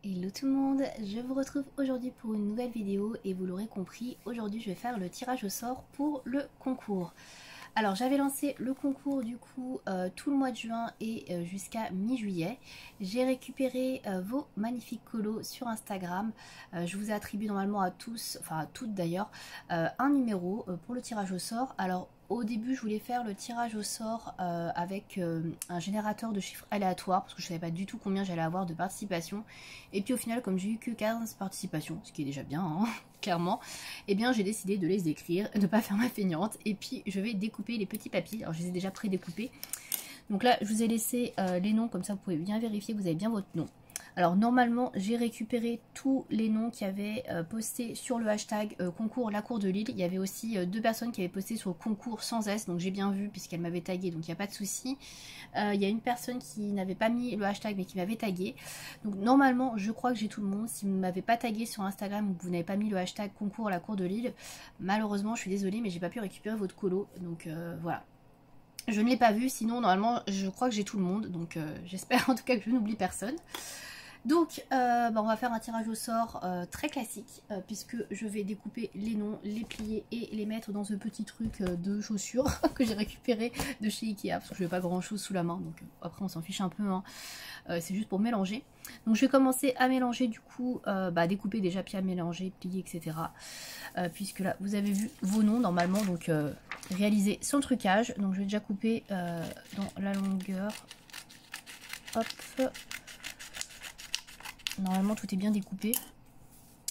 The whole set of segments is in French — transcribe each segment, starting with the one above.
Hello tout le monde, je vous retrouve aujourd'hui pour une nouvelle vidéo et vous l'aurez compris, aujourd'hui je vais faire le tirage au sort pour le concours. Alors j'avais lancé le concours du coup tout le mois de juin et jusqu'à mi-juillet. J'ai récupéré vos magnifiques colos sur Instagram. Je vous ai attribué normalement à tous, enfin à toutes d'ailleurs, un numéro pour le tirage au sort. Alors au début je voulais faire le tirage au sort avec un générateur de chiffres aléatoires parce que je ne savais pas du tout combien j'allais avoir de participation. Et puis au final comme j'ai eu que 15 participations, ce qui est déjà bien hein, clairement, eh bien j'ai décidé de les écrire, de ne pas faire ma feignante, et puis je vais découper les petits papiers. Alors je les ai déjà pré-découpés. Donc là je vous ai laissé les noms, comme ça vous pouvez bien vérifier que vous avez bien votre nom. Alors normalement j'ai récupéré tous les noms qui avaient posté sur le hashtag concours la cour de Lille. Il y avait aussi deux personnes qui avaient posté sur le concours sans S, donc j'ai bien vu puisqu'elle m'avait tagué, donc il n'y a pas de souci. Il y a une personne qui n'avait pas mis le hashtag mais qui m'avait tagué. Donc normalement je crois que j'ai tout le monde. Si vous ne m'avez pas tagué sur Instagram ou que vous n'avez pas mis le hashtag concours la cour de Lille, malheureusement je suis désolée mais j'ai pas pu récupérer votre colo. Donc voilà. Je ne l'ai pas vu, sinon normalement je crois que j'ai tout le monde. Donc j'espère en tout cas que je n'oublie personne. Donc on va faire un tirage au sort très classique puisque je vais découper les noms, les plier et les mettre dans ce petit truc de chaussures que j'ai récupéré de chez Ikea parce que je n'ai pas grand chose sous la main, donc après on s'en fiche un peu hein. C'est juste pour mélanger. Donc je vais commencer à mélanger du coup, découper déjà puis à mélanger, plier etc. Puisque là vous avez vu vos noms normalement, donc réaliser son trucage. Donc je vais déjà couper dans la longueur, hop. Normalement tout est bien découpé.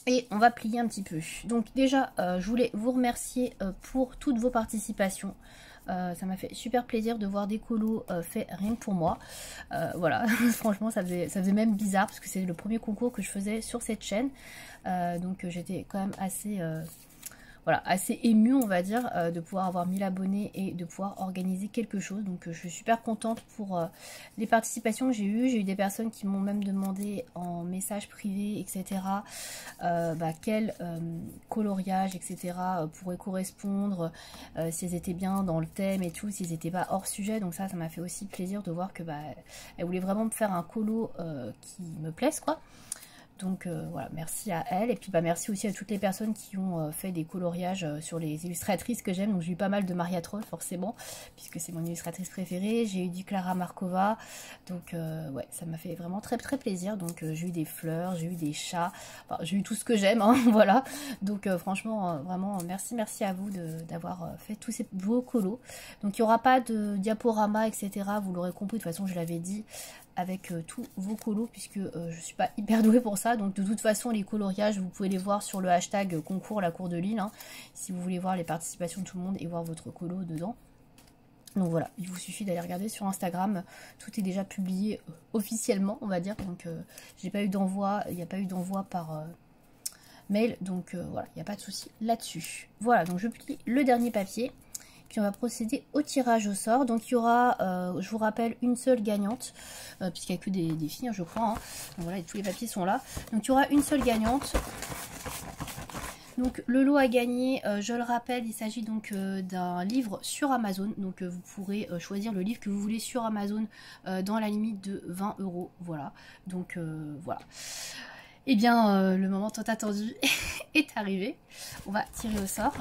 Et on va plier un petit peu. Donc déjà je voulais vous remercier pour toutes vos participations. Ça m'a fait super plaisir de voir des colos faits rien que pour moi. Voilà, franchement ça faisait même bizarre parce que c'est le premier concours que je faisais sur cette chaîne. Donc j'étais quand même assez... voilà, assez émue on va dire de pouvoir avoir 1000 abonnés et de pouvoir organiser quelque chose. Donc je suis super contente pour les participations que j'ai eues. J'ai eu des personnes qui m'ont même demandé en message privé etc. Quel coloriage etc. Pourrait correspondre, s'ils étaient bien dans le thème et tout, s'ils n'étaient pas hors sujet. Donc ça m'a fait aussi plaisir de voir que elle voulait vraiment me faire un colo qui me plaise quoi. Donc voilà, merci à elle. Et puis merci aussi à toutes les personnes qui ont fait des coloriages sur les illustratrices que j'aime. Donc j'ai eu pas mal de Maria Troll forcément, puisque c'est mon illustratrice préférée. J'ai eu du Clara Markova. Donc ouais, ça m'a fait vraiment très très plaisir. Donc j'ai eu des fleurs, j'ai eu des chats. Enfin, j'ai eu tout ce que j'aime, hein, voilà. Donc franchement, vraiment merci à vous d'avoir fait tous ces beaux colos. Donc il n'y aura pas de diaporama, etc. Vous l'aurez compris, de toute façon je l'avais dit, avec tous vos colos puisque je suis pas hyper douée pour ça. Donc de toute façon les coloriages vous pouvez les voir sur le hashtag concours la cour de Lille hein, si vous voulez voir les participations de tout le monde et voir votre colo dedans. Donc voilà, il vous suffit d'aller regarder sur Instagram, tout est déjà publié officiellement on va dire. Donc j'ai pas eu d'envoi, il n'y a pas eu d'envoi par mail, donc voilà, il n'y a pas de souci là-dessus. Voilà, donc je plie le dernier papier. Puis on va procéder au tirage au sort. Donc il y aura, je vous rappelle, une seule gagnante, puisqu'il n'y a que des filles, hein, je crois. Hein. Donc voilà, tous les papiers sont là. Donc il y aura une seule gagnante. Donc le lot à gagner, je le rappelle, il s'agit donc d'un livre sur Amazon. Donc vous pourrez choisir le livre que vous voulez sur Amazon dans la limite de 20 €. Voilà, donc voilà. Et bien le moment tant attendu est arrivé. On va tirer au sort.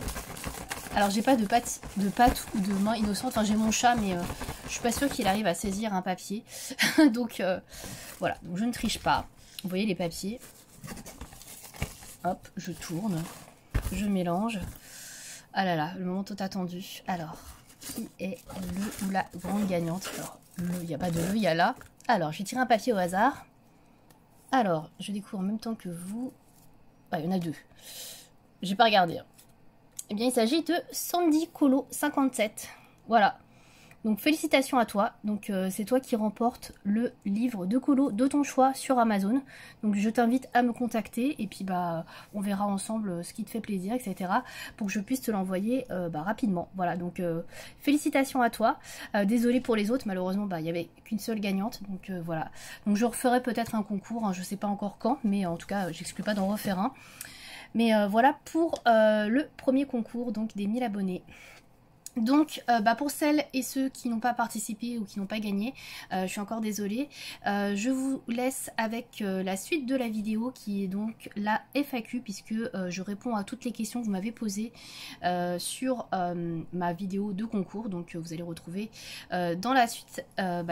Alors j'ai pas de pattes ou de main innocente, enfin j'ai mon chat mais je suis pas sûre qu'il arrive à saisir un papier. Donc voilà, donc je ne triche pas. Vous voyez les papiers. Hop, je tourne, je mélange. Ah là là, le moment tout attendu. Alors, qui est le ou la grande gagnante? Alors, il n'y a pas de le, il y a là. Alors, je vais tirer un papier au hasard. Alors, je découvre en même temps que vous. Ah, il y en a deux. J'ai pas regardé. Hein. Eh bien, il s'agit de Sandy Colo 57. Voilà. Donc, félicitations à toi. Donc, c'est toi qui remporte le livre de colo de ton choix sur Amazon. Donc, je t'invite à me contacter et puis, on verra ensemble ce qui te fait plaisir, etc. pour que je puisse te l'envoyer rapidement. Voilà. Donc, félicitations à toi. Désolée pour les autres. Malheureusement, il n'y avait qu'une seule gagnante. Donc, voilà. Donc, je referai peut-être un concours. Hein, je ne sais pas encore quand, mais en tout cas, j'exclus pas d'en refaire un. Mais voilà pour le premier concours donc des 1000 abonnés. Donc pour celles et ceux qui n'ont pas participé ou qui n'ont pas gagné, je suis encore désolée. Je vous laisse avec la suite de la vidéo qui est donc la FAQ, puisque je réponds à toutes les questions que vous m'avez posées sur ma vidéo de concours. Donc vous allez retrouver dans la suite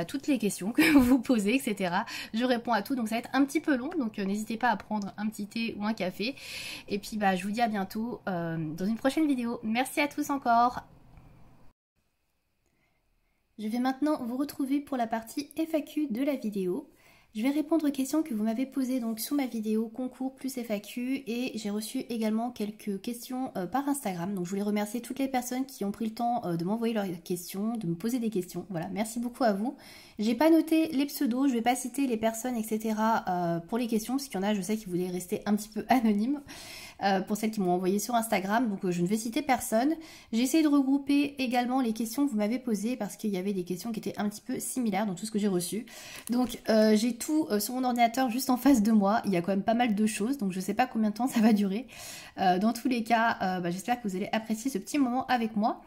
toutes les questions que vous posez, etc. Je réponds à tout, donc ça va être un petit peu long, donc n'hésitez pas à prendre un petit thé ou un café. Et puis je vous dis à bientôt dans une prochaine vidéo. Merci à tous encore. Je vais maintenant vous retrouver pour la partie FAQ de la vidéo. Je vais répondre aux questions que vous m'avez posées donc sous ma vidéo concours plus FAQ, et j'ai reçu également quelques questions par Instagram. Donc je voulais remercier toutes les personnes qui ont pris le temps de m'envoyer leurs questions, de me poser des questions. Voilà, merci beaucoup à vous. J'ai pas noté les pseudos, je vais pas citer les personnes, etc. Pour les questions, parce qu'il y en a, je sais, qui voulaient rester un petit peu anonymes. Pour celles qui m'ont envoyé sur Instagram, donc je ne vais citer personne. J'ai essayé de regrouper également les questions que vous m'avez posées, parce qu'il y avait des questions qui étaient un petit peu similaires dans tout ce que j'ai reçu. Donc j'ai tout sur mon ordinateur juste en face de moi, il y a quand même pas mal de choses, donc je ne sais pas combien de temps ça va durer. Dans tous les cas, j'espère que vous allez apprécier ce petit moment avec moi.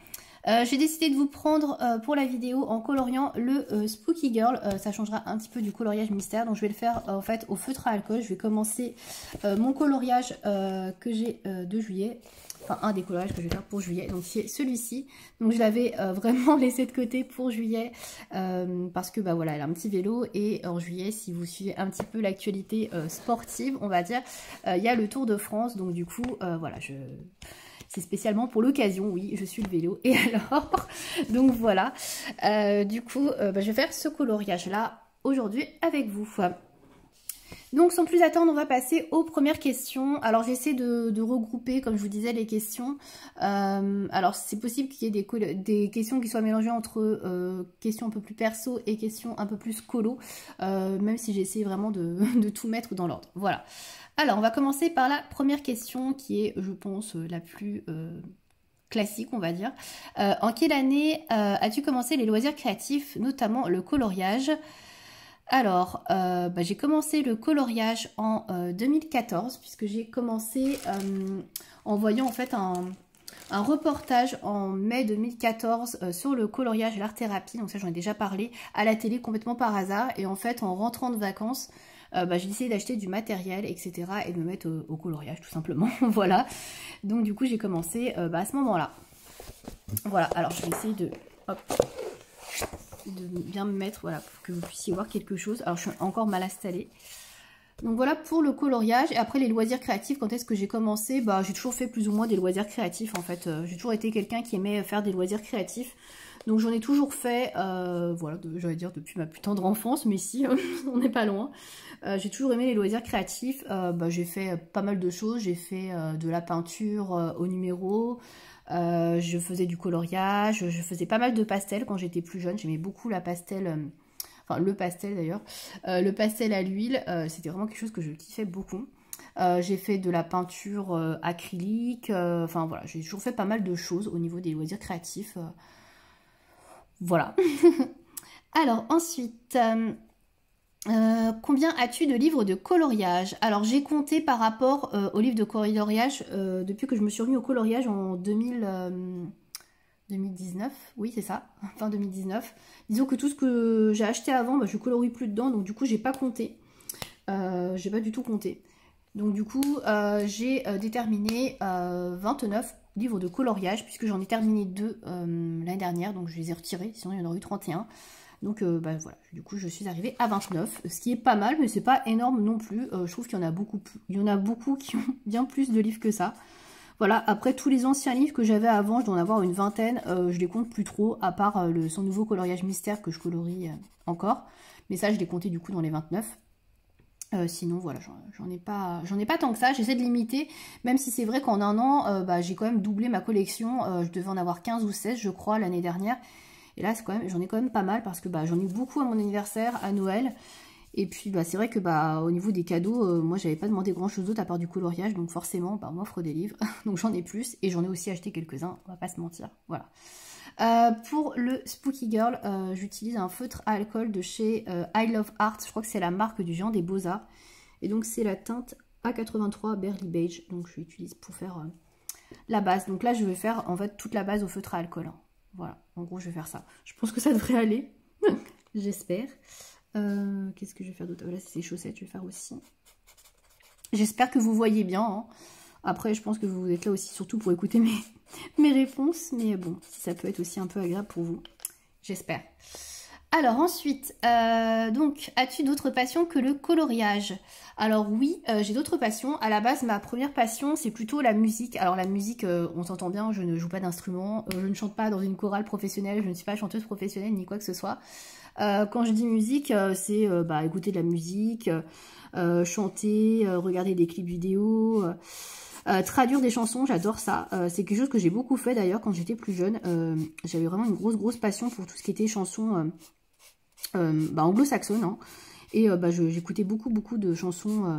J'ai décidé de vous prendre pour la vidéo en coloriant le Spooky Girl. Ça changera un petit peu du coloriage mystère. Donc je vais le faire en fait au feutre à alcool. Je vais commencer mon coloriage que j'ai de juillet. Enfin un des coloriages que je vais faire pour juillet. Donc c'est celui-ci. Donc je l'avais vraiment laissé de côté pour juillet. Parce que voilà, elle a un petit vélo. Et en juillet, si vous suivez un petit peu l'actualité sportive, on va dire, il y a le Tour de France. Donc du coup, voilà, c'est spécialement pour l'occasion, oui, je suis le vélo. Et alors, donc voilà. Du coup, je vais faire ce coloriage-là aujourd'hui avec vous. Donc sans plus attendre, on va passer aux premières questions. Alors j'essaie de regrouper, comme je vous disais, les questions. Alors c'est possible qu'il y ait des questions qui soient mélangées entre questions un peu plus perso et questions un peu plus colo. Même si j'essaie vraiment de tout mettre dans l'ordre. Voilà. Alors, on va commencer par la première question qui est, je pense, la plus classique, on va dire. En quelle année as-tu commencé les loisirs créatifs, notamment le coloriage? Alors, j'ai commencé le coloriage en 2014, puisque j'ai commencé en voyant en fait un reportage en mai 2014 sur le coloriage et l'art-thérapie. Donc ça, j'en ai déjà parlé à la télé complètement par hasard. Et en fait, en rentrant de vacances, j'ai décidé d'acheter du matériel, etc. et de me mettre au coloriage, tout simplement. Voilà. Donc du coup, j'ai commencé à ce moment-là. Voilà. Alors, je vais essayer de bien me mettre, voilà, pour que vous puissiez voir quelque chose. Alors, je suis encore mal installée. Donc voilà pour le coloriage. Et après, les loisirs créatifs, quand est-ce que j'ai commencé? J'ai toujours fait plus ou moins des loisirs créatifs, en fait. J'ai toujours été quelqu'un qui aimait faire des loisirs créatifs. Donc j'en ai toujours fait, voilà, j'allais dire depuis ma plus tendre enfance, mais si, on n'est pas loin. J'ai toujours aimé les loisirs créatifs. J'ai fait pas mal de choses. J'ai fait de la peinture au numéro. Je faisais du coloriage. Je faisais pas mal de pastels quand j'étais plus jeune. J'aimais beaucoup la pastel, enfin le pastel d'ailleurs. Le pastel à l'huile, c'était vraiment quelque chose que je kiffais beaucoup. J'ai fait de la peinture acrylique. Enfin voilà, j'ai toujours fait pas mal de choses au niveau des loisirs créatifs. Voilà. Alors ensuite, combien as-tu de livres de coloriage? Alors j'ai compté par rapport aux livres de coloriage depuis que je me suis remis au coloriage en 2019. Oui, c'est ça, fin 2019. Disons que tout ce que j'ai acheté avant, je colorie plus dedans, donc du coup j'ai pas compté. J'ai pas du tout compté. Donc du coup j'ai déterminé 29 livres de coloriage, puisque j'en ai terminé 2 l'année dernière, donc je les ai retirés, sinon il y en aurait eu 31. Donc voilà, du coup je suis arrivée à 29, ce qui est pas mal, mais c'est pas énorme non plus. Je trouve qu'il y en a beaucoup qui ont bien plus de livres que ça. Voilà, après tous les anciens livres que j'avais avant, je dois en avoir une vingtaine, je les compte plus trop, à part son nouveau coloriage mystère que je colorie encore. Mais ça, je l'ai compté du coup dans les 29. Sinon voilà, j'en ai pas tant que ça. J'essaie de limiter, même si c'est vrai qu'en un an j'ai quand même doublé ma collection. Je devais en avoir 15 ou 16 je crois l'année dernière, et là j'en ai quand même pas mal, parce que j'en ai beaucoup à mon anniversaire, à Noël, et puis c'est vrai que au niveau des cadeaux, moi j'avais pas demandé grand chose d'autre à part du coloriage, donc forcément on m'offre des livres donc j'en ai plus, et j'en ai aussi acheté quelques-uns, on va pas se mentir. Voilà. Pour le Spooky Girl, j'utilise un feutre à alcool de chez I Love Art. Je crois que c'est la marque du Géant des Beaux-Arts. Et donc c'est la teinte A83 Berly Beige. Donc je l'utilise pour faire la base. Donc là je vais faire en fait toute la base au feutre à alcool. Voilà, en gros, je vais faire ça. Je pense que ça devrait aller. J'espère. Qu'est-ce que je vais faire d'autre? Voilà, c'est ces chaussettes, je vais faire aussi. J'espère que vous voyez bien. Hein. Après, je pense que vous êtes là aussi, surtout pour écouter mes réponses. Mais bon, si ça peut être aussi un peu agréable pour vous. J'espère. Alors ensuite, donc, as-tu d'autres passions que le coloriage? Alors oui, j'ai d'autres passions. À la base, ma première passion, c'est plutôt la musique. Alors la musique, on s'entend bien, je ne joue pas d'instrument, je ne chante pas dans une chorale professionnelle, je ne suis pas chanteuse professionnelle ni quoi que ce soit. Quand je dis musique, c'est écouter de la musique, chanter, regarder des clips vidéo, traduire des chansons, j'adore ça. C'est quelque chose que j'ai beaucoup fait d'ailleurs quand j'étais plus jeune. J'avais vraiment une grosse passion pour tout ce qui était chansons anglo-saxonnes. Hein. Et j'écoutais beaucoup de chansons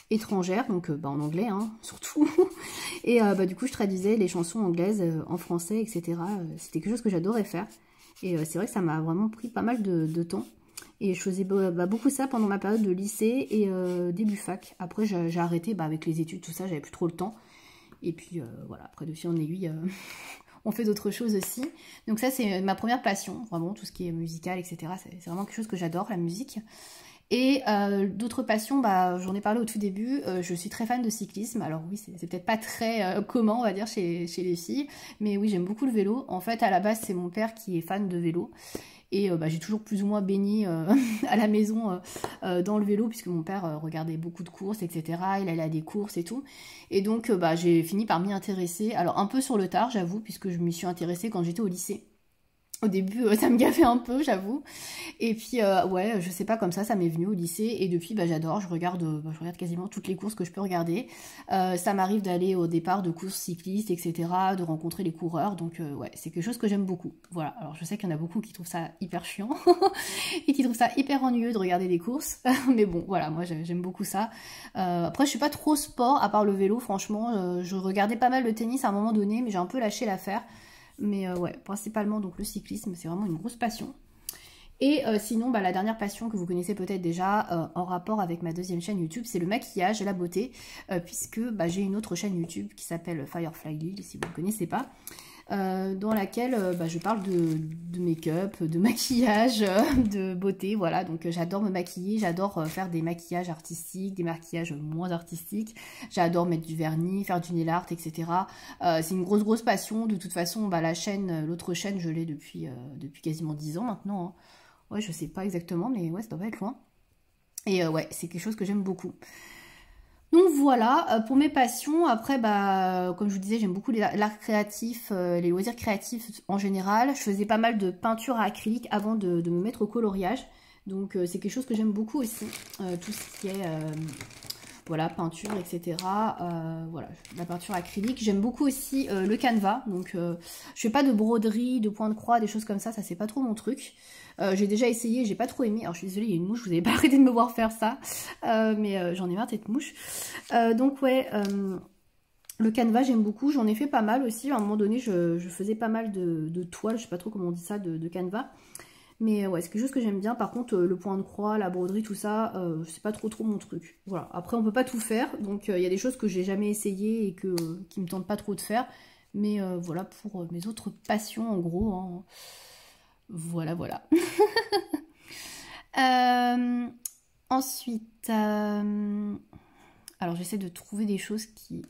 étrangères, donc en anglais hein, surtout. Et du coup je traduisais les chansons anglaises en français, etc. C'était quelque chose que j'adorais faire. Et c'est vrai que ça m'a vraiment pris pas mal de temps. Et je faisais beaucoup ça pendant ma période de lycée et début fac. Après, j'ai arrêté avec les études, tout ça, j'avais plus trop le temps. Et puis voilà, après de fil en aiguille, on fait d'autres choses aussi. Donc ça, c'est ma première passion, vraiment, tout ce qui est musical, etc. C'est vraiment quelque chose que j'adore, la musique. Et d'autres passions, j'en ai parlé au tout début, je suis très fan de cyclisme. Alors oui, c'est peut-être pas très commun, on va dire, chez les filles. Mais oui, j'aime beaucoup le vélo. En fait, à la base, c'est mon père qui est fan de vélo. Et j'ai toujours plus ou moins baigné à la maison dans le vélo, puisque mon père regardait beaucoup de courses, etc. Il allait à des courses et tout. Et donc, j'ai fini par m'y intéresser. Alors, un peu sur le tard, j'avoue, puisque je m'y suis intéressée quand j'étais au lycée. Au début, ça me gaffait un peu, j'avoue. Et puis, ouais, je sais pas, comme ça m'est venu au lycée. Et depuis, j'adore, je regarde quasiment toutes les courses que je peux regarder. Ça m'arrive d'aller au départ de courses cyclistes, etc., de rencontrer les coureurs. Donc, ouais, c'est quelque chose que j'aime beaucoup. Voilà, alors je sais qu'il y en a beaucoup qui trouvent ça hyper chiant et qui trouvent ça hyper ennuyeux de regarder des courses. Mais bon, voilà, moi, j'aime beaucoup ça. Après, je suis pas trop sport, à part le vélo, franchement. Je regardais pas mal le tennis à un moment donné, mais j'ai un peu lâché l'affaire. Mais ouais, principalement donc le cyclisme, c'est vraiment une grosse passion. Et sinon, la dernière passion que vous connaissez peut-être déjà en rapport avec ma deuxième chaîne YouTube, c'est le maquillage et la beauté, puisque j'ai une autre chaîne YouTube qui s'appelle Firefly Lil, si vous ne connaissez pas, dans laquelle je parle de make-up, de maquillage, de beauté, voilà. Donc j'adore me maquiller, j'adore faire des maquillages artistiques, des maquillages moins artistiques, j'adore mettre du vernis, faire du nail art, etc. C'est une grosse passion. De toute façon, la chaîne, l'autre chaîne, je l'ai depuis quasiment 10 ans maintenant. Hein. Ouais, je sais pas exactement, mais ouais, ça doit pas être loin. Et ouais, c'est quelque chose que j'aime beaucoup. Donc voilà, pour mes passions, après, comme je vous disais, j'aime beaucoup l'art créatif, les loisirs créatifs en général. Je faisais pas mal de peinture à acrylique avant de me mettre au coloriage. Donc c'est quelque chose que j'aime beaucoup aussi, tout ce qui est voilà, peinture, etc. Voilà, la peinture acrylique. J'aime beaucoup aussi le canevas. Donc je fais pas de broderie, de point de croix, des choses comme ça c'est pas trop mon truc. J'ai déjà essayé, j'ai pas trop aimé. Alors je suis désolée, il y a une mouche, vous n'avez pas arrêté de me voir faire ça. Mais j'en ai marre de cette mouche. Donc ouais, le canevas j'aime beaucoup. J'en ai fait pas mal aussi. À un moment donné, je faisais pas mal de toiles, je sais pas trop comment on dit ça, de canevas. Mais ouais, c'est quelque chose que j'aime bien. Par contre, le point de croix, la broderie, tout ça, c'est pas trop mon truc. Voilà. Après, on peut pas tout faire. Donc, il y a des choses que j'ai jamais essayé et qui me tentent pas trop de faire. Mais voilà pour mes autres passions, en gros. Hein. Voilà. Ensuite, alors j'essaie de trouver des choses qui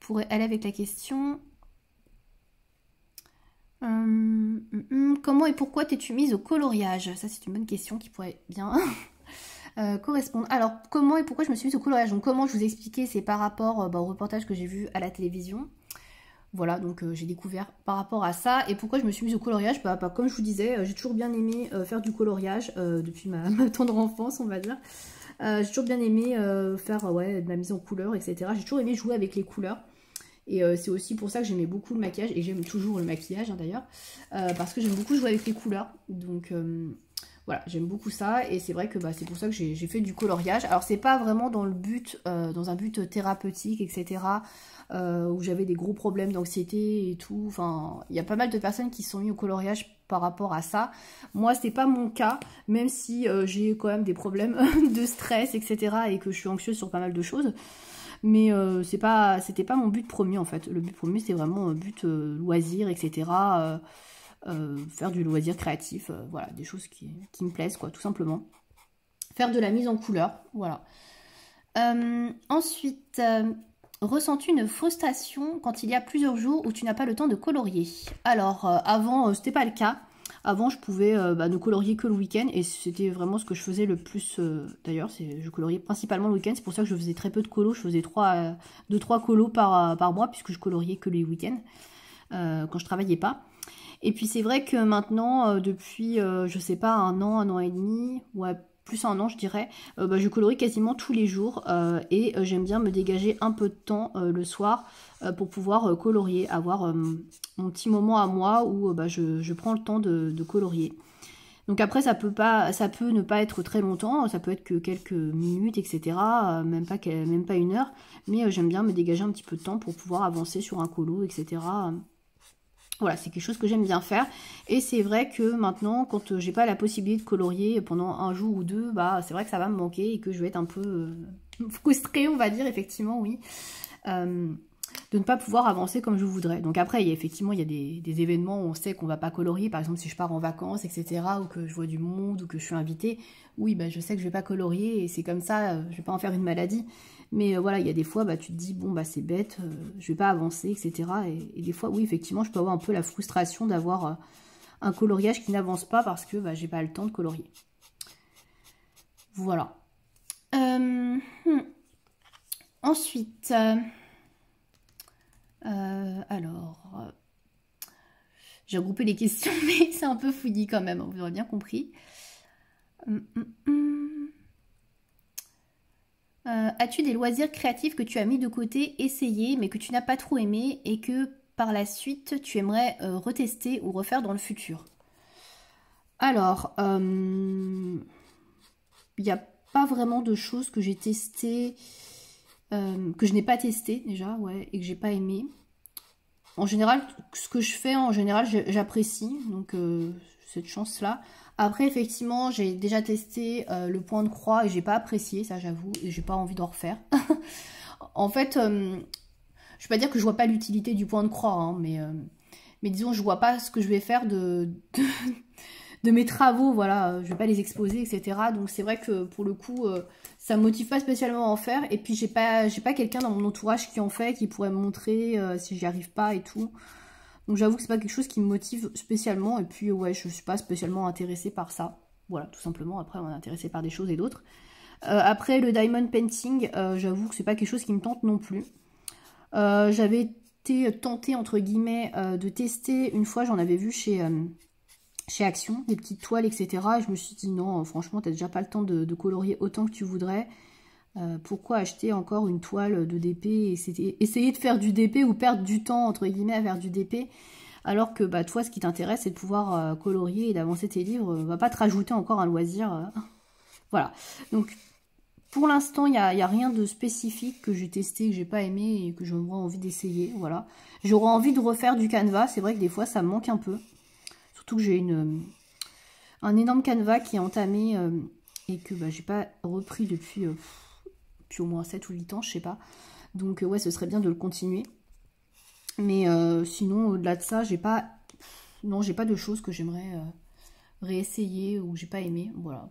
pourraient aller avec la question. Comment et pourquoi t'es-tu mise au coloriage? Ça c'est une bonne question qui pourrait bien correspondre. Alors comment et pourquoi je me suis mise au coloriage? Donc comment je vous ai expliqué, c'est par rapport au reportage que j'ai vu à la télévision. Voilà, donc j'ai découvert par rapport à ça. Et pourquoi je me suis mise au coloriage? Comme je vous disais, j'ai toujours bien aimé faire du coloriage depuis ma tendre enfance, on va dire. J'ai toujours bien aimé faire de la mise en couleur, etc. J'ai toujours aimé jouer avec les couleurs. Et c'est aussi pour ça que j'aimais beaucoup le maquillage. Et j'aime toujours le maquillage, hein, d'ailleurs. Parce que j'aime beaucoup jouer avec les couleurs. Donc voilà, j'aime beaucoup ça. Et c'est vrai que c'est pour ça que j'ai fait du coloriage. Alors c'est pas vraiment dans un but thérapeutique, etc. Où j'avais des gros problèmes d'anxiété et tout. Enfin, il y a pas mal de personnes qui se sont mis au coloriage par rapport à ça. Moi, c'est pas mon cas, même si j'ai quand même des problèmes de stress, etc. et que je suis anxieuse sur pas mal de choses. Mais c'était pas mon but premier en fait. Le but premier c'était vraiment but loisir, etc. Faire du loisir créatif, voilà, des choses qui me plaisent quoi, tout simplement. Faire de la mise en couleur, voilà. Ensuite, ressens-tu une frustration quand il y a plusieurs jours où tu n'as pas le temps de colorier? Alors, avant, c'était pas le cas. Avant, je pouvais ne colorier que le week-end et c'était vraiment ce que je faisais le plus. D'ailleurs, je coloriais principalement le week-end. C'est pour ça que je faisais très peu de colos. Je faisais 2-3 colos par mois puisque je coloriais que les week-ends quand je travaillais pas. Et puis c'est vrai que maintenant, depuis, je sais pas, un an et demi, ouais, plus un an je dirais, je colorie quasiment tous les jours et j'aime bien me dégager un peu de temps le soir pour pouvoir colorier, avoir mon petit moment à moi où je prends le temps de colorier. Donc après ça peut ne pas être très longtemps, ça peut être que quelques minutes, etc. Même pas une heure, mais j'aime bien me dégager un petit peu de temps pour pouvoir avancer sur un colo, etc. Voilà, c'est quelque chose que j'aime bien faire. Et c'est vrai que maintenant, quand j'ai pas la possibilité de colorier pendant un jour ou deux, c'est vrai que ça va me manquer et que je vais être un peu frustrée, on va dire, effectivement, oui. De ne pas pouvoir avancer comme je voudrais. Donc après, il y a des événements où on sait qu'on va pas colorier. Par exemple, si je pars en vacances, etc. ou que je vois du monde ou que je suis invitée, oui, je sais que je vais pas colorier et c'est comme ça, je vais pas en faire une maladie. Mais voilà, il y a des fois, tu te dis, bon, c'est bête, je vais pas avancer, etc. Et des fois, oui, effectivement, je peux avoir un peu la frustration d'avoir un coloriage qui n'avance pas parce que j'ai pas le temps de colorier. Voilà. Ensuite, alors, j'ai regroupé les questions, mais c'est un peu fouillis quand même, vous aurez bien compris. As-tu des loisirs créatifs que tu as mis de côté, essayés, mais que tu n'as pas trop aimé et que par la suite tu aimerais retester ou refaire dans le futur? Alors, il n'y a pas vraiment de choses que j'ai testées, que je n'ai pas testé déjà, ouais, et que j'ai pas aimé. En général, ce que je fais, en général, j'apprécie, donc cette chance-là. Après, effectivement, j'ai déjà testé le point de croix et j'ai pas apprécié, ça j'avoue, et j'ai pas envie d'en refaire. En fait, je vais pas dire que je vois pas l'utilité du point de croix, hein, mais disons, je vois pas ce que je vais faire de mes travaux, voilà, je vais pas les exposer, etc. Donc c'est vrai que pour le coup, ça me motive pas spécialement à en faire. Et puis j'ai pas quelqu'un dans mon entourage qui en fait, qui pourrait me montrer si j'y arrive pas et tout. Donc j'avoue que c'est pas quelque chose qui me motive spécialement. Et puis ouais, je suis pas spécialement intéressée par ça. Voilà, tout simplement. Après, on est intéressé par des choses et d'autres. Après, le diamond painting, j'avoue que c'est pas quelque chose qui me tente non plus. J'avais été tentée, entre guillemets, de tester. Une fois, j'en avais vu chez Action, des petites toiles, etc. Et je me suis dit non, franchement, t'as déjà pas le temps de colorier autant que tu voudrais. Pourquoi acheter encore une toile de DP et essayer de faire du DP ou perdre du temps, entre guillemets, à faire du DP, alors que toi, ce qui t'intéresse, c'est de pouvoir colorier et d'avancer tes livres. Va pas te rajouter encore un loisir. Voilà. Donc, pour l'instant, il n'y a rien de spécifique que j'ai testé, que j'ai pas aimé et que j'aurais envie d'essayer. Voilà. J'aurais envie de refaire du canevas. C'est vrai que des fois, ça me manque un peu. Surtout que j'ai un énorme canevas qui est entamé et que j'ai pas repris depuis au moins 7 ou 8 ans, je sais pas. Donc ouais, ce serait bien de le continuer. Mais sinon, au-delà de ça, j'ai pas de choses que j'aimerais réessayer ou j'ai pas aimé. Voilà.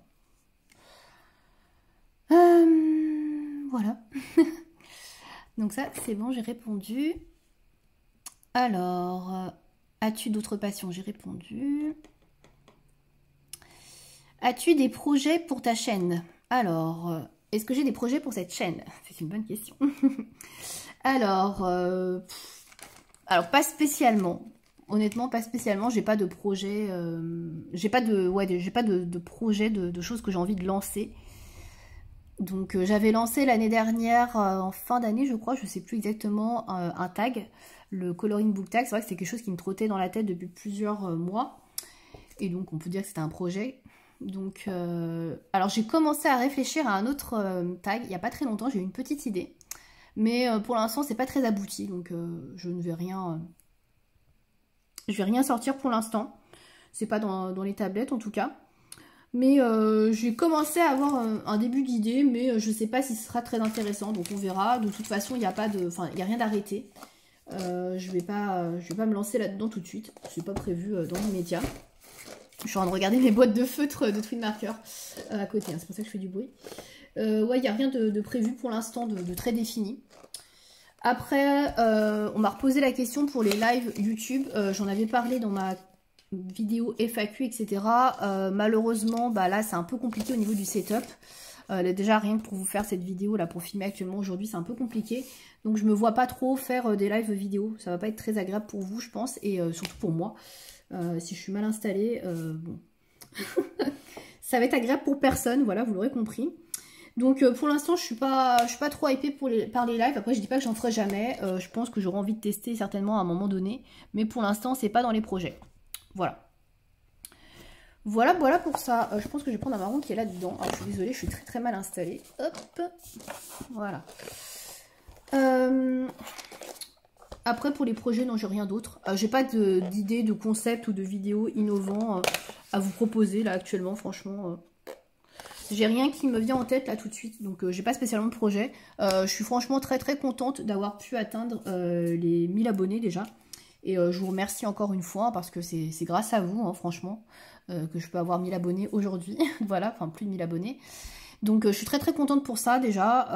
Voilà. Donc ça, c'est bon, j'ai répondu. Alors, as-tu d'autres passions? J'ai répondu. As-tu des projets pour ta chaîne? Alors, est-ce que j'ai des projets pour cette chaîne? C'est une bonne question. Alors, pas spécialement. Honnêtement, pas spécialement. J'ai pas de projet. J'ai pas de projet de choses que j'ai envie de lancer. Donc, j'avais lancé l'année dernière, en fin d'année, je crois, je sais plus exactement, un tag, le coloring book tag. C'est vrai que c'est quelque chose qui me trottait dans la tête depuis plusieurs mois. Et donc, on peut dire que c'était un projet. Donc, alors j'ai commencé à réfléchir à un autre tag il n'y a pas très longtemps, j'ai eu une petite idée. Mais pour l'instant, c'est pas très abouti, donc je ne vais rien... je vais rien sortir pour l'instant. C'est pas dans les tablettes en tout cas. Mais j'ai commencé à avoir un début d'idée, mais je sais pas si ce sera très intéressant, donc on verra. De toute façon, il n'y a pas de, enfin, il y a rien d'arrêté. Je vais pas me lancer là-dedans tout de suite. C'est pas prévu dans l'immédiat. Je suis en train de regarder mes boîtes de feutre de Twin Marker à côté, hein, c'est pour ça que je fais du bruit. Ouais, il n'y a rien de prévu pour l'instant de très défini. Après, on m'a reposé la question pour les lives YouTube. J'en avais parlé dans ma vidéo FAQ, etc. Malheureusement, bah là, c'est un peu compliqué au niveau du setup. Déjà, rien que pour vous faire cette vidéo, là, pour filmer actuellement aujourd'hui, c'est un peu compliqué. Donc, je me vois pas trop faire des lives vidéo. Ça va pas être très agréable pour vous, je pense, et surtout pour moi. Si je suis mal installée, bon. Ça va être agréable pour personne, voilà, vous l'aurez compris. Donc pour l'instant, je suis pas trop hypée par les lives. Après, je dis pas que j'en ferai jamais. Je pense que j'aurai envie de tester certainement à un moment donné. Mais pour l'instant, c'est pas dans les projets. Voilà. Voilà pour ça. Je pense que je vais prendre un marron qui est là-dedans. Alors, je suis désolée, je suis très très mal installée. Hop. Voilà. Après, pour les projets, non, j'ai rien d'autre. J'ai pas d'idée, de concept ou de vidéo innovant à vous proposer là actuellement, franchement. J'ai rien qui me vient en tête là tout de suite, donc j'ai pas spécialement de projet. Je suis franchement très très contente d'avoir pu atteindre les 1000 abonnés déjà. Et je vous remercie encore une fois parce que c'est grâce à vous, hein, franchement, que je peux avoir 1000 abonnés aujourd'hui. Voilà, enfin plus de 1000 abonnés. Donc je suis très très contente pour ça déjà,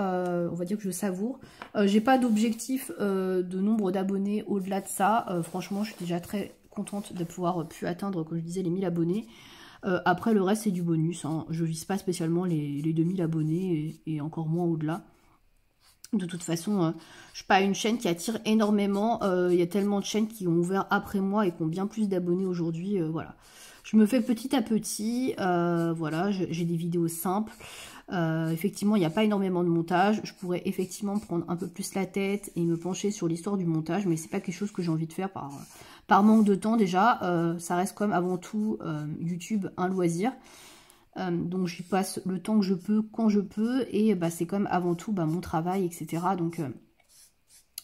on va dire que je savoure. J'ai pas d'objectif de nombre d'abonnés au-delà de ça. Franchement, je suis déjà très contente de pouvoir pu atteindre, comme je disais, les 1000 abonnés. Après le reste c'est du bonus, hein. Je vise pas spécialement les 2000 abonnés et encore moins au-delà. De toute façon, je suis pas une chaîne qui attire énormément, il y a tellement de chaînes qui ont ouvert après moi et qui ont bien plus d'abonnés aujourd'hui, voilà. Je me fais petit à petit, voilà, j'ai des vidéos simples. Effectivement, il n'y a pas énormément de montage. Je pourrais effectivement prendre un peu plus la tête et me pencher sur l'histoire du montage, mais c'est pas quelque chose que j'ai envie de faire par manque de temps déjà. Ça reste comme avant tout YouTube un loisir. Donc j'y passe le temps que je peux, quand je peux, et bah, c'est comme avant tout mon travail, etc. Donc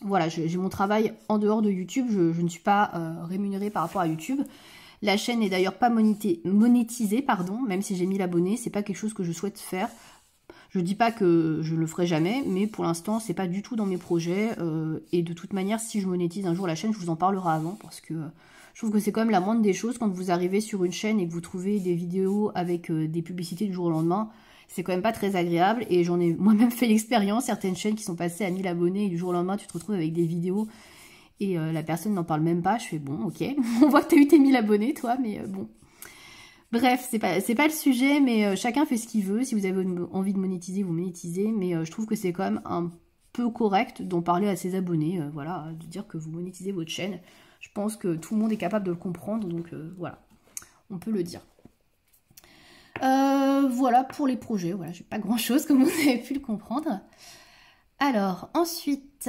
voilà, j'ai mon travail en dehors de YouTube. Je ne suis pas rémunérée par rapport à YouTube. La chaîne n'est d'ailleurs pas monétisée, pardon, même si j'ai 1000 abonnés, c'est pas quelque chose que je souhaite faire. Je dis pas que je le ferai jamais, mais pour l'instant, c'est pas du tout dans mes projets. Et de toute manière, si je monétise un jour la chaîne, je vous en parlerai avant, parce que je trouve que c'est quand même la moindre des choses quand vous arrivez sur une chaîne et que vous trouvez des vidéos avec des publicités du jour au lendemain. C'est quand même pas très agréable, et j'en ai moi-même fait l'expérience. Certaines chaînes qui sont passées à 1000 abonnés, et du jour au lendemain, tu te retrouves avec des vidéos et la personne n'en parle même pas. Je fais bon, ok, on voit que tu as eu tes 1000 abonnés, toi, mais bon. Bref, c'est pas le sujet, mais chacun fait ce qu'il veut. Si vous avez envie de monétiser, vous monétisez. Mais je trouve que c'est quand même un peu correct d'en parler à ses abonnés. Voilà, de dire que vous monétisez votre chaîne. Je pense que tout le monde est capable de le comprendre. Donc voilà, on peut le dire. Voilà pour les projets. Voilà, j'ai pas grand chose comme vous avez pu le comprendre. Alors, ensuite,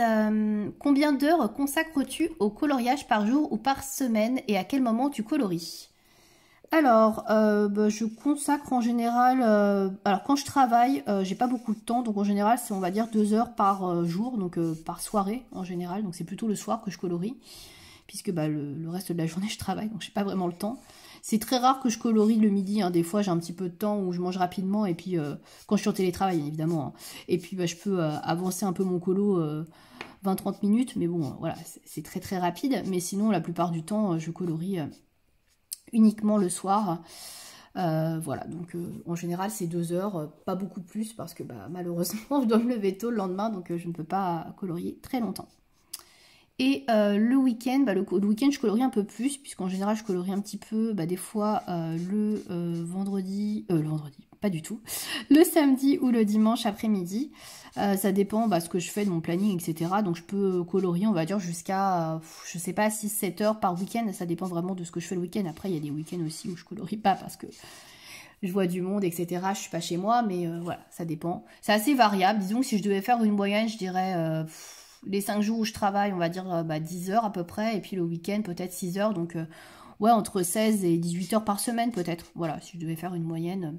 combien d'heures consacres-tu au coloriage par jour ou par semaine, et à quel moment tu colories ? Alors, je consacre en général, alors quand je travaille, j'ai pas beaucoup de temps, donc en général c'est on va dire 2 heures par jour, donc par soirée en général, donc c'est plutôt le soir que je colorie, puisque le reste de la journée je travaille, donc j'ai pas vraiment le temps. C'est très rare que je colorie le midi, hein. Des fois j'ai un petit peu de temps où je mange rapidement, et puis quand je suis en télétravail évidemment, hein. Et puis je peux avancer un peu mon colo 20-30 minutes, mais bon voilà, c'est très très rapide, mais sinon la plupart du temps je colorie uniquement le soir. Voilà, donc en général c'est 2 heures, pas beaucoup plus, parce que malheureusement je dois me lever tôt le lendemain, donc je ne peux pas colorier très longtemps. Et le week-end, le week-end je colorie un peu plus, puisqu'en général je colorie un petit peu, des fois le vendredi, pas du tout, le samedi ou le dimanche après-midi. Ça dépend ce que je fais de mon planning, etc. Donc je peux colorier, on va dire, jusqu'à, je sais pas, 6-7 heures par week-end. Ça dépend vraiment de ce que je fais le week-end. Après, il y a des week-ends aussi où je colorie pas parce que je vois du monde, etc. Je suis pas chez moi, mais voilà, ça dépend. C'est assez variable. Disons que si je devais faire une moyenne, je dirais les 5 jours où je travaille, on va dire 10 heures à peu près. Et puis le week-end, peut-être 6 heures. Donc ouais, entre 16 et 18 heures par semaine peut-être. Voilà, si je devais faire une moyenne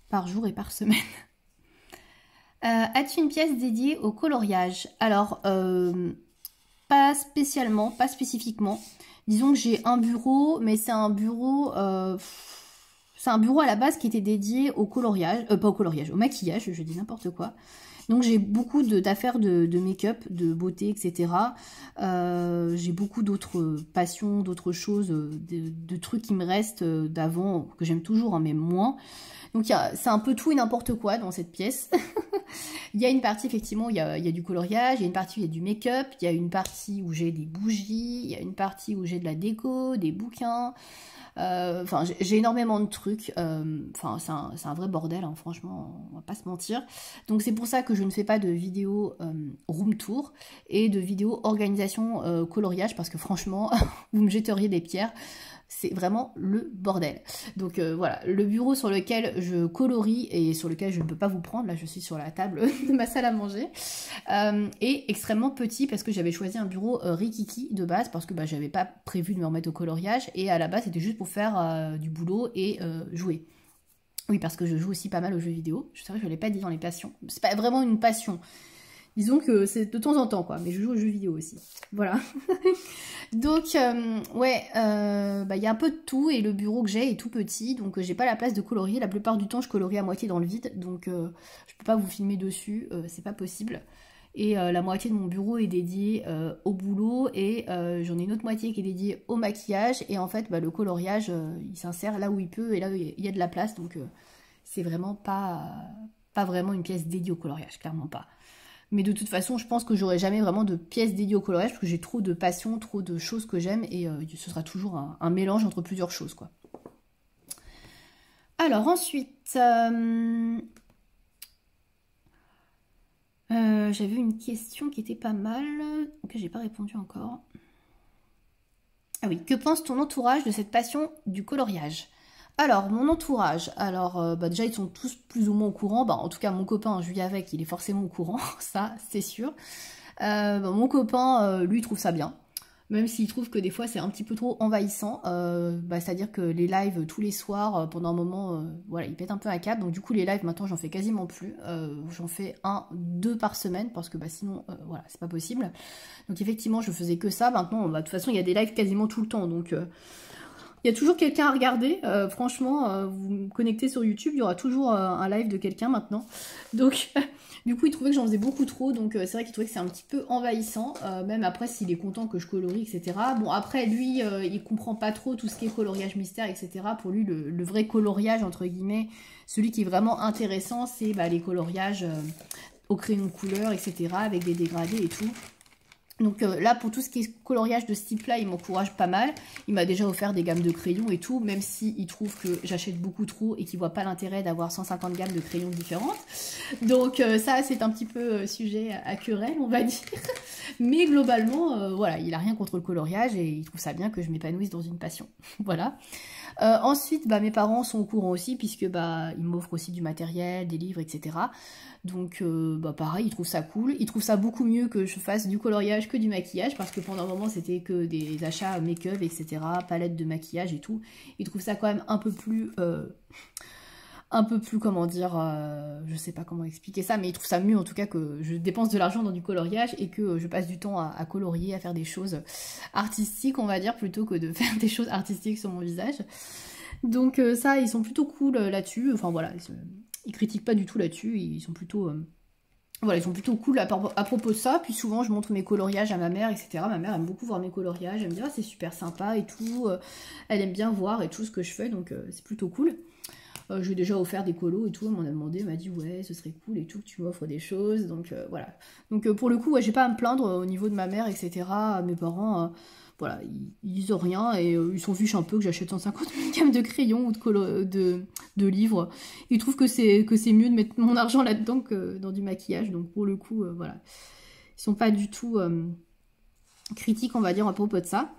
par jour et par semaine. As-tu une pièce dédiée au coloriage? Alors, pas spécialement, pas spécifiquement. Disons que j'ai un bureau, mais c'est un bureau, C'est un bureau à la base qui était dédié au coloriage, pas au coloriage, au maquillage, je dis n'importe quoi. Donc j'ai beaucoup d'affaires de make-up, de beauté, etc. J'ai beaucoup d'autres passions, d'autres choses, de trucs qui me restent d'avant, que j'aime toujours, hein, mais moins. Donc c'est un peu tout et n'importe quoi dans cette pièce. Il y a une partie, effectivement, où il y a du coloriage, il y a une partie où il y a du make-up, il y a une partie où j'ai des bougies, il y a une partie où j'ai de la déco, des bouquins. Enfin, j'ai énormément de trucs. Enfin, c'est un vrai bordel, hein, franchement, on va pas se mentir. Donc c'est pour ça que je ne fais pas de vidéo room tour et de vidéo organisation coloriage, parce que franchement, vous me jetteriez des pierres. C'est vraiment le bordel. Donc voilà, le bureau sur lequel je colorie et sur lequel je ne peux pas vous prendre, là je suis sur la table de ma salle à manger, est extrêmement petit parce que j'avais choisi un bureau Rikiki de base parce que bah, j'avais pas prévu de me remettre au coloriage et à la base c'était juste pour faire du boulot et jouer. Oui, parce que je joue aussi pas mal aux jeux vidéo. C'est vrai que je ne l'ai pas dit dans les passions. C'est pas vraiment une passion. Disons que c'est de temps en temps, quoi. Mais je joue aux jeux vidéo aussi. Voilà. Donc, ouais, bah, y a un peu de tout. Et le bureau que j'ai est tout petit. Donc, j'ai pas la place de colorier. La plupart du temps, je colorie à moitié dans le vide. Donc, je peux pas vous filmer dessus. C'est pas possible. Et la moitié de mon bureau est dédiée au boulot. Et j'en ai une autre moitié qui est dédiée au maquillage. Et en fait, bah, le coloriage, il s'insère là où il peut. Et là où il y a de la place. Donc, c'est vraiment pas vraiment une pièce dédiée au coloriage. Clairement pas. Mais de toute façon, je pense que j'aurai jamais vraiment de pièces dédiées au coloriage parce que j'ai trop de passion, trop de choses que j'aime et ce sera toujours un mélange entre plusieurs choses, quoi. Alors ensuite, j'avais une question qui était pas mal, auquel j'ai pas répondu encore. Ah oui, que pense ton entourage de cette passion du coloriage? Alors, mon entourage, alors bah déjà ils sont tous plus ou moins au courant, bah, en tout cas mon copain, je vis avec, il est forcément au courant, ça c'est sûr. Bah, mon copain, lui, trouve ça bien, même s'il trouve que des fois c'est un petit peu trop envahissant, bah, c'est-à-dire que les lives tous les soirs, pendant un moment, voilà, il pète un peu un câble, donc du coup les lives maintenant j'en fais quasiment plus, j'en fais 2 par semaine, parce que bah, sinon, voilà, c'est pas possible. Donc effectivement je faisais que ça, maintenant, bah, de toute façon il y a des lives quasiment tout le temps, donc... il y a toujours quelqu'un à regarder, franchement, vous me connectez sur YouTube, il y aura toujours un live de quelqu'un maintenant. Donc, du coup, il trouvait que j'en faisais beaucoup trop, donc c'est vrai qu'il trouvait que c'est un petit peu envahissant, même après s'il est content que je colorie, etc. Bon, après, lui, il comprend pas trop tout ce qui est coloriage mystère, etc. Pour lui, le vrai coloriage, entre guillemets, celui qui est vraiment intéressant, c'est bah, les coloriages au crayon couleur, etc., avec des dégradés et tout. Donc là, pour tout ce qui est coloriage de ce type-là, il m'encourage pas mal. Il m'a déjà offert des gammes de crayons et tout, même s'il trouve que j'achète beaucoup trop et qu'il voit pas l'intérêt d'avoir 150 gammes de crayons différentes. Donc ça, c'est un petit peu sujet à querelle, on va dire. Mais globalement, voilà, il a rien contre le coloriage et il trouve ça bien que je m'épanouisse dans une passion. Voilà. Ensuite, bah, mes parents sont au courant aussi, puisque bah, ils m'offrent aussi du matériel, des livres, etc. Donc bah, pareil, ils trouvent ça cool. Ils trouvent ça beaucoup mieux que je fasse du coloriage que du maquillage, parce que pendant un moment c'était que des achats make-up, etc. Palettes de maquillage et tout. Ils trouvent ça quand même un peu plus... comment dire, je sais pas comment expliquer ça, mais ils trouvent ça mieux en tout cas que je dépense de l'argent dans du coloriage et que je passe du temps à colorier, à faire des choses artistiques, on va dire, plutôt que de faire des choses artistiques sur mon visage. Donc ça, ils sont plutôt cool là-dessus, enfin voilà, ils critiquent pas du tout là-dessus, ils sont plutôt... Voilà, ils sont plutôt cool à propos de ça. Puis souvent, je montre mes coloriages à ma mère, etc. Ma mère aime beaucoup voir mes coloriages. Elle me dit, ah, c'est super sympa et tout. Elle aime bien voir et tout ce que je fais, donc c'est plutôt cool. J'ai déjà offert des colos et tout, elle m'en a demandé, elle m'a dit ouais ce serait cool et tout que tu m'offres des choses, donc voilà. Donc pour le coup, ouais, j'ai pas à me plaindre au niveau de ma mère, etc. Mes parents, voilà, ils disent rien et ils s'en fichent un peu que j'achète 150 000 gammes de crayons ou de livres. Ils trouvent que c'est mieux de mettre mon argent là-dedans que dans du maquillage, donc pour le coup, voilà. Ils sont pas du tout critiques, on va dire, à propos de ça.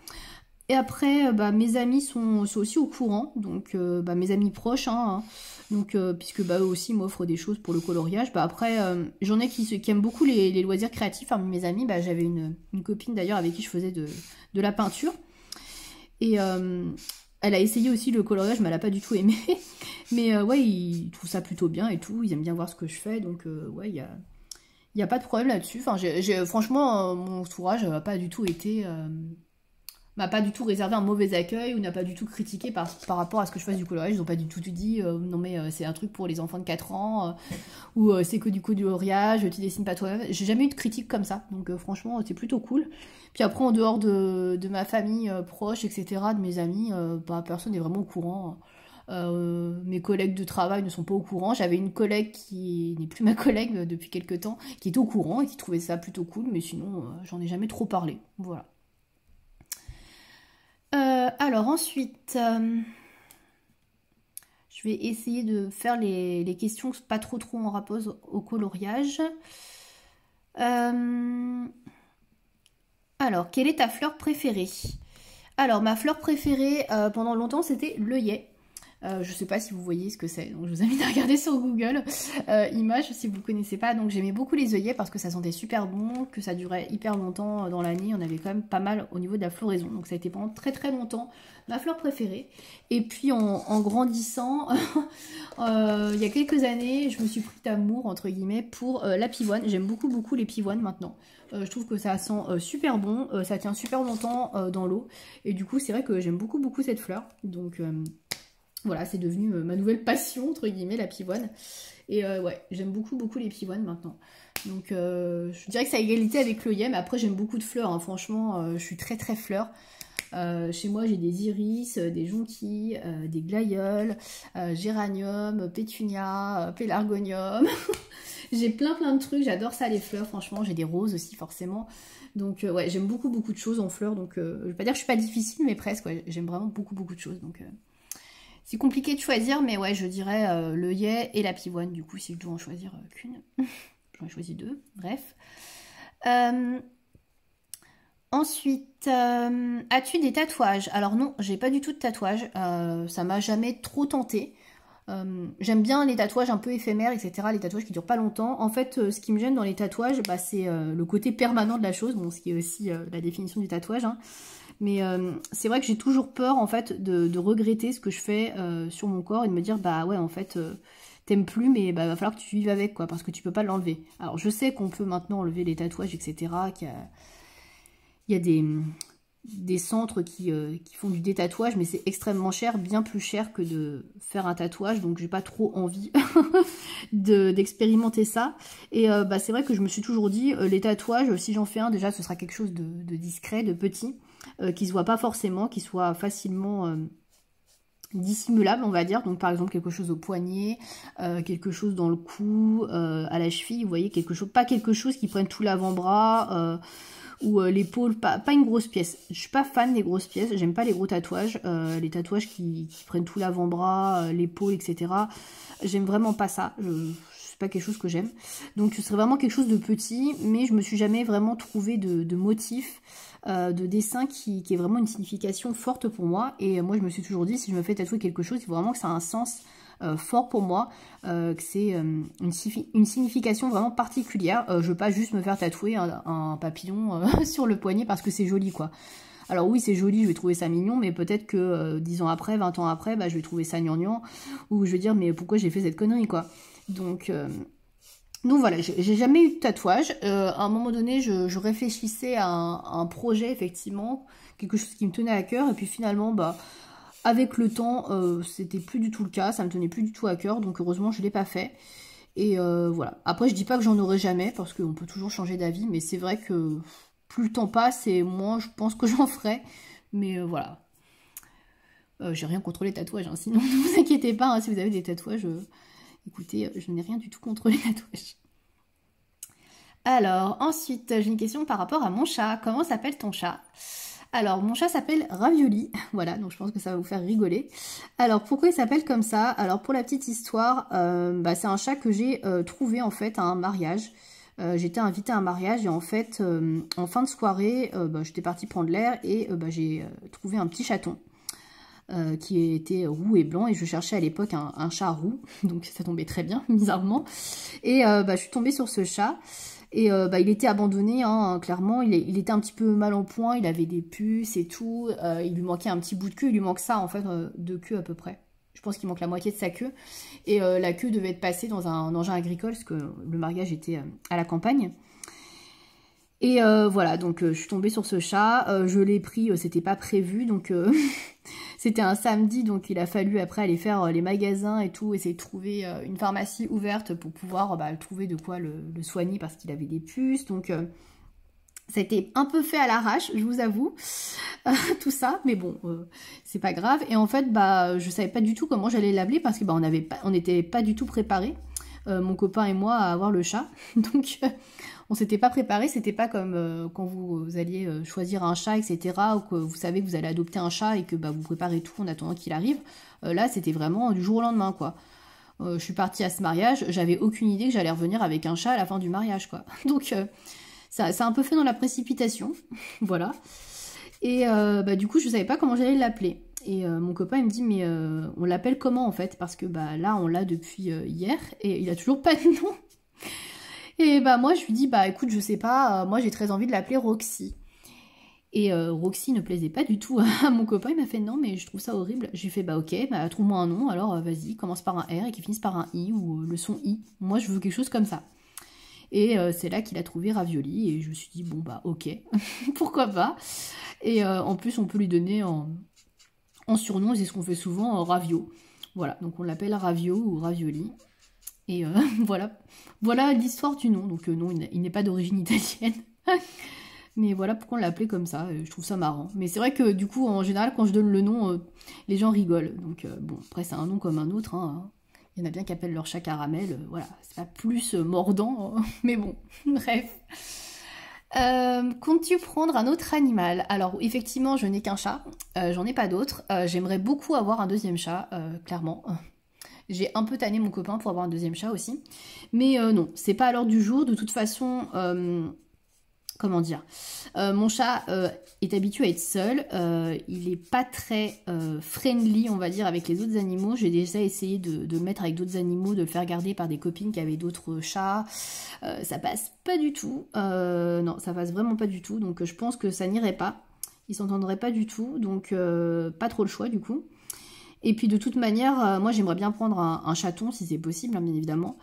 Et après, bah, mes amis sont aussi au courant, donc bah, mes amis proches, hein, donc, puisque bah, eux aussi m'offrent des choses pour le coloriage. Bah, après, j'en ai qui aiment beaucoup les loisirs créatifs. Parmi mes amis, bah, j'avais une copine d'ailleurs avec qui je faisais de la peinture. Et elle a essayé aussi le coloriage, mais elle n'a pas du tout aimé. Mais ouais, ils trouvent ça plutôt bien et tout, ils aiment bien voir ce que je fais, donc ouais, il y a pas de problème là-dessus. Enfin, franchement, mon entourage n'a pas du tout été... m'a pas du tout réservé un mauvais accueil ou n'a pas du tout critiqué par rapport à ce que je fasse du coloriage. Ils n'ont pas du tout dit non mais c'est un truc pour les enfants de 4 ans ou c'est que du coloriage, tu dessines pas toi-même. J'ai jamais eu de critique comme ça, donc franchement c'est plutôt cool. Puis après en dehors de ma famille proche, etc., de mes amis, bah, personne n'est vraiment au courant. Mes collègues de travail ne sont pas au courant. J'avais une collègue qui n'est plus ma collègue depuis quelques temps, qui était au courant et qui trouvait ça plutôt cool, mais sinon j'en ai jamais trop parlé. Voilà. Alors ensuite, je vais essayer de faire les questions pas trop en rapport au coloriage. Alors, quelle est ta fleur préférée? Alors, ma fleur préférée pendant longtemps, c'était l'œillet. Je sais pas si vous voyez ce que c'est, donc je vous invite à regarder sur Google images si vous ne connaissez pas. Donc j'aimais beaucoup les œillets parce que ça sentait super bon, que ça durait hyper longtemps dans l'année. On avait quand même pas mal au niveau de la floraison, donc ça a été pendant très très longtemps ma fleur préférée. Et puis en grandissant, il y a quelques années, je me suis pris d'amour entre guillemets pour la pivoine. J'aime beaucoup les pivoines maintenant. Je trouve que ça sent super bon, ça tient super longtemps dans l'eau. Et du coup c'est vrai que j'aime beaucoup cette fleur. Donc voilà, c'est devenu ma nouvelle passion, entre guillemets, la pivoine. Et ouais, j'aime beaucoup les pivoines maintenant. Donc je dirais que c'est à égalité avec l'œillet, mais après j'aime beaucoup de fleurs, hein. Franchement, je suis très fleur. Chez moi j'ai des iris, des jonquilles, des glaïeuls, géranium, pétunia, pélargonium. J'ai plein de trucs, j'adore ça les fleurs, franchement. J'ai des roses aussi forcément. Donc ouais, j'aime beaucoup de choses en fleurs. Donc je vais pas dire que je suis pas difficile, mais presque, ouais. J'aime vraiment beaucoup de choses. Donc c'est compliqué de choisir, mais ouais, je dirais l'œillet et la pivoine, du coup, si je dois en choisir qu'une. J'en ai choisi 2, bref. Ensuite, as-tu des tatouages? Alors non, j'ai pas du tout de tatouages, ça m'a jamais trop tenté. J'aime bien les tatouages un peu éphémères, etc., les tatouages qui durent pas longtemps. En fait, ce qui me gêne dans les tatouages, bah, c'est le côté permanent de la chose, bon, ce qui est aussi la définition du tatouage, hein. Mais c'est vrai que j'ai toujours peur en fait de regretter ce que je fais sur mon corps et de me dire bah ouais en fait t'aimes plus mais bah va falloir que tu vives avec quoi parce que tu peux pas l'enlever. Alors je sais qu'on peut maintenant enlever les tatouages etc. qu'il y a des centres qui font du détatouage mais c'est extrêmement cher, bien plus cher que de faire un tatouage donc j'ai pas trop envie d'expérimenter ça. Et bah c'est vrai que je me suis toujours dit les tatouages si j'en fais un déjà ce sera quelque chose de discret, de petit. Qui se voit pas forcément, qui soit facilement dissimulable on va dire, donc par exemple quelque chose au poignet, quelque chose dans le cou, à la cheville, vous voyez, quelque chose, pas quelque chose qui prenne tout l'avant-bras, ou l'épaule, pas une grosse pièce. Je suis pas fan des grosses pièces, j'aime pas les gros tatouages, les tatouages qui prennent tout l'avant-bras, l'épaule, etc. J'aime vraiment pas ça, c'est pas quelque chose que j'aime. Donc ce serait vraiment quelque chose de petit, mais je me suis jamais vraiment trouvé de motif, de dessin qui est vraiment une signification forte pour moi. Et moi je me suis toujours dit, si je me fais tatouer quelque chose, il faut vraiment que ça a un sens fort pour moi, que c'est une signification vraiment particulière. Je veux pas juste me faire tatouer un papillon sur le poignet parce que c'est joli quoi. Alors oui c'est joli, je vais trouver ça mignon, mais peut-être que 10 ans après, 20 ans après, bah, je vais trouver ça gnangnan, ou je vais dire mais pourquoi j'ai fait cette connerie quoi. Donc voilà, j'ai jamais eu de tatouage. À un moment donné, je réfléchissais à un projet, effectivement, quelque chose qui me tenait à cœur. Et puis finalement, bah, avec le temps, c'était plus du tout le cas. Ça me tenait plus du tout à cœur. Donc heureusement, je l'ai pas fait. Et voilà. Après, je dis pas que j'en aurai jamais, parce qu'on peut toujours changer d'avis. Mais c'est vrai que plus le temps passe, et moins je pense que j'en ferai. Mais voilà. J'ai rien contre les tatouages, hein, sinon ne vous inquiétez pas, hein, si vous avez des tatouages... Écoutez, je n'ai rien du tout contre les tatouages. Alors, ensuite, j'ai une question par rapport à mon chat. Comment s'appelle ton chat? Alors, mon chat s'appelle Ravioli. Voilà, donc je pense que ça va vous faire rigoler. Alors, pourquoi il s'appelle comme ça? Alors, pour la petite histoire, bah, c'est un chat que j'ai trouvé en fait à un mariage. J'étais invitée à un mariage et en fait, en fin de soirée, bah, j'étais partie prendre l'air et bah, j'ai trouvé un petit chaton. Qui était roux et blanc et je cherchais à l'époque un chat roux donc ça tombait très bien bizarrement et bah, je suis tombée sur ce chat et bah, il était abandonné hein, clairement il était un petit peu mal en point, il avait des puces et tout, il lui manquait un petit bout de queue, il lui manque ça en fait de queue à peu près, je pense qu'il manque la moitié de sa queue et la queue devait être passée dans un engin agricole parce que le mariage était à la campagne. Et voilà, donc je suis tombée sur ce chat, je l'ai pris, c'était pas prévu, donc c'était un samedi, donc il a fallu après aller faire les magasins et tout, essayer de trouver une pharmacie ouverte pour pouvoir trouver de quoi le soigner parce qu'il avait des puces, donc ça a été un peu fait à l'arrache, je vous avoue, tout ça, mais bon, c'est pas grave. Et en fait, je savais pas du tout comment j'allais l'appeler parce que on n'était pas du tout préparés, mon copain et moi, à avoir le chat, donc... On s'était pas préparé, c'était pas comme quand vous alliez choisir un chat, etc. Ou que vous savez que vous allez adopter un chat et que vous préparez tout en attendant qu'il arrive. Là, c'était vraiment du jour au lendemain, quoi. Je suis partie à ce mariage, j'avais aucune idée que j'allais revenir avec un chat à la fin du mariage, quoi. Donc, ça a un peu fait dans la précipitation, voilà. Et du coup, je savais pas comment j'allais l'appeler. Et mon copain, il me dit, mais on l'appelle comment, en fait? Parce que là, on l'a depuis hier et il a toujours pas de nom. Et moi je lui dis écoute je sais pas, moi j'ai très envie de l'appeler Roxy. Et Roxy ne plaisait pas du tout à mon copain, il m'a fait non mais je trouve ça horrible. J'ai fait ok, trouve-moi un nom, alors vas-y, commence par un R et qu'il finisse par un I ou le son I. Moi je veux quelque chose comme ça. Et c'est là qu'il a trouvé Ravioli et je me suis dit bon ok, pourquoi pas. Et en plus on peut lui donner en surnom, c'est ce qu'on fait souvent, Ravio. Voilà, donc on l'appelle Ravio ou Ravioli. Et voilà l'histoire du nom. Donc non, il n'est pas d'origine italienne. Mais voilà pourquoi on l'appelait comme ça. Je trouve ça marrant. Mais c'est vrai que du coup, en général, quand je donne le nom, les gens rigolent. Donc bon, après c'est un nom comme un autre. Hein. Il y en a bien qui appellent leur chat caramel. Voilà, c'est pas plus mordant. Mais bon, bref. Comptes-tu prendre un autre animal? Alors effectivement, je n'ai qu'un chat. J'en ai pas d'autres. J'aimerais beaucoup avoir un deuxième chat, clairement. J'ai un peu tanné mon copain pour avoir un deuxième chat aussi. Mais non, c'est pas à l'heure du jour. De toute façon, comment dire, mon chat est habitué à être seul. Il est pas très friendly, on va dire, avec les autres animaux. J'ai déjà essayé de le mettre avec d'autres animaux, de le faire garder par des copines qui avaient d'autres chats. Ça passe pas du tout. Non, ça passe vraiment pas du tout. Donc je pense que ça n'irait pas. Ils s'entendraient pas du tout. Donc pas trop le choix du coup. Et puis de toute manière, moi j'aimerais bien prendre un chaton si c'est possible, hein, bien évidemment,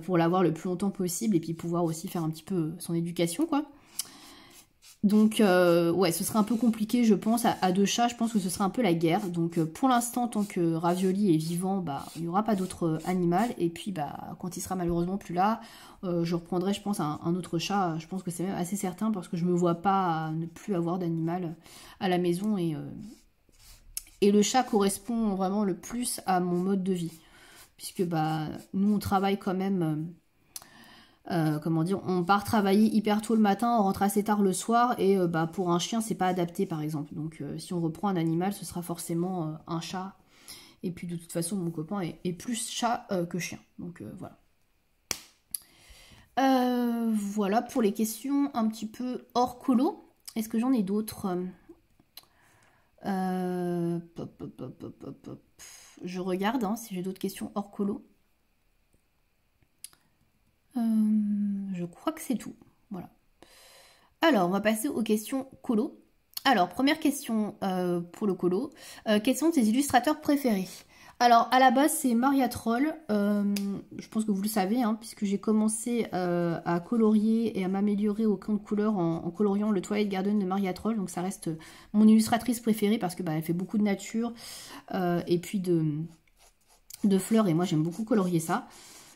pour l'avoir le plus longtemps possible et puis pouvoir aussi faire un petit peu son éducation, quoi. Donc ouais, ce serait un peu compliqué, je pense, à deux chats, je pense que ce serait un peu la guerre. Donc pour l'instant, tant que Ravioli est vivant, il n'y aura pas d'autre animal. Et puis quand il sera malheureusement plus là, je reprendrai, je pense, un autre chat. Je pense que c'est même assez certain parce que je me vois pas ne plus avoir d'animal à la maison et le chat correspond vraiment le plus à mon mode de vie. Puisque nous on travaille quand même, comment dire, on part travailler hyper tôt le matin, on rentre assez tard le soir. Et pour un chien c'est pas adapté par exemple. Donc si on reprend un animal ce sera forcément un chat. Et puis de toute façon mon copain est plus chat que chien. Donc voilà. Voilà pour les questions un petit peu hors colo. Est-ce que j'en ai d'autres? Je regarde si j'ai d'autres questions hors colo. Je crois que c'est tout. Voilà. Alors, on va passer aux questions colo. Alors, première question pour le colo. Quels sont tes illustrateurs préférés? Alors, à la base, c'est Maria Troll. Je pense que vous le savez, hein, puisque j'ai commencé à colorier et à m'améliorer au crayon de couleur en coloriant le Twilight Garden de Maria Troll. Donc, ça reste mon illustratrice préférée parce que elle fait beaucoup de nature et puis de fleurs. Et moi, j'aime beaucoup colorier ça.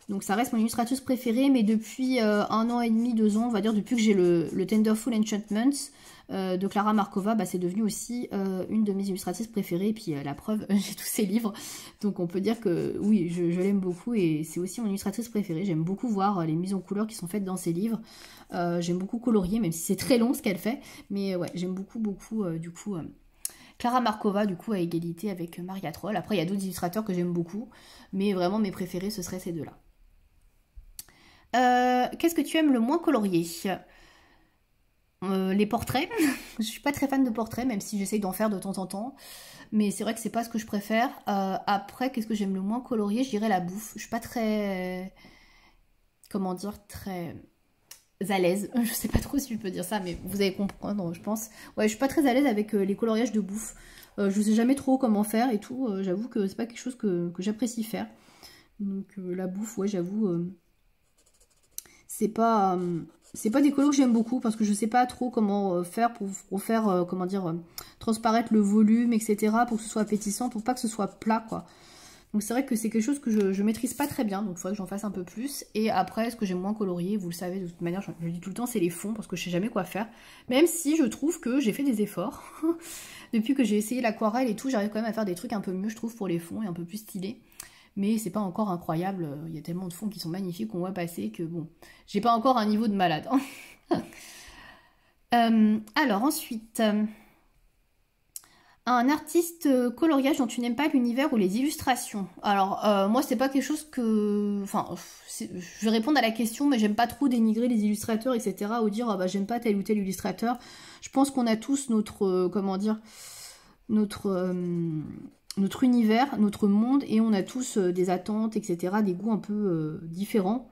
Donc, ça reste mon illustratrice préférée. Mais depuis 1 an et demi, 2 ans, on va dire, depuis que j'ai le Tenderful Enchantments de Clara Markova, c'est devenu aussi une de mes illustratrices préférées. Et puis la preuve, j'ai tous ses livres. Donc on peut dire que oui, je l'aime beaucoup et c'est aussi mon illustratrice préférée. J'aime beaucoup voir les mises en couleur qui sont faites dans ses livres. J'aime beaucoup colorier, même si c'est très long ce qu'elle fait. Mais ouais, j'aime beaucoup du coup Clara Markova, du coup, à égalité avec Maria Troll. Après, il y a d'autres illustrateurs que j'aime beaucoup. Mais vraiment, mes préférés, ce seraient ces deux-là. Qu'est-ce que tu aimes le moins colorier? Les portraits. Je suis pas très fan de portraits, même si j'essaye d'en faire de temps en temps. Mais c'est vrai que c'est pas ce que je préfère. Après, qu'est-ce que j'aime le moins colorier? Je dirais la bouffe. Je suis pas très... Comment dire? Très à l'aise. Je sais pas trop si je peux dire ça, mais vous allez comprendre, je pense. Ouais, je suis pas très à l'aise avec les coloriages de bouffe. Je sais jamais trop comment faire et tout. J'avoue que c'est pas quelque chose que j'apprécie faire. Donc la bouffe, ouais, j'avoue... c'est pas c'est pas des colos que j'aime beaucoup parce que je sais pas trop comment faire pour faire, comment dire, transparaître le volume, etc. pour que ce soit appétissant, pour pas que ce soit plat, quoi. Donc c'est vrai que c'est quelque chose que je maîtrise pas très bien, donc il faudrait que j'en fasse un peu plus. Et après, ce que j'aime moins colorier, vous le savez de toute manière, je le dis tout le temps, c'est les fonds, parce que je sais jamais quoi faire. Même si je trouve que j'ai fait des efforts. Depuis que j'ai essayé l'aquarelle et tout, j'arrive quand même à faire des trucs un peu mieux, je trouve, pour les fonds, et un peu plus stylés. Mais c'est pas encore incroyable, il y a tellement de fonds qui sont magnifiques qu'on voit passer que bon, j'ai pas encore un niveau de malade. Alors ensuite... un artiste coloriage dont tu n'aimes pas l'univers ou les illustrations. Alors, moi, c'est pas quelque chose que... Enfin, je vais répondre à la question, mais j'aime pas trop dénigrer les illustrateurs, etc. ou dire, ah bah, j'aime pas tel ou tel illustrateur. Je pense qu'on a tous notre, comment dire, notre univers, notre monde, et on a tous des attentes, etc., des goûts un peu différents.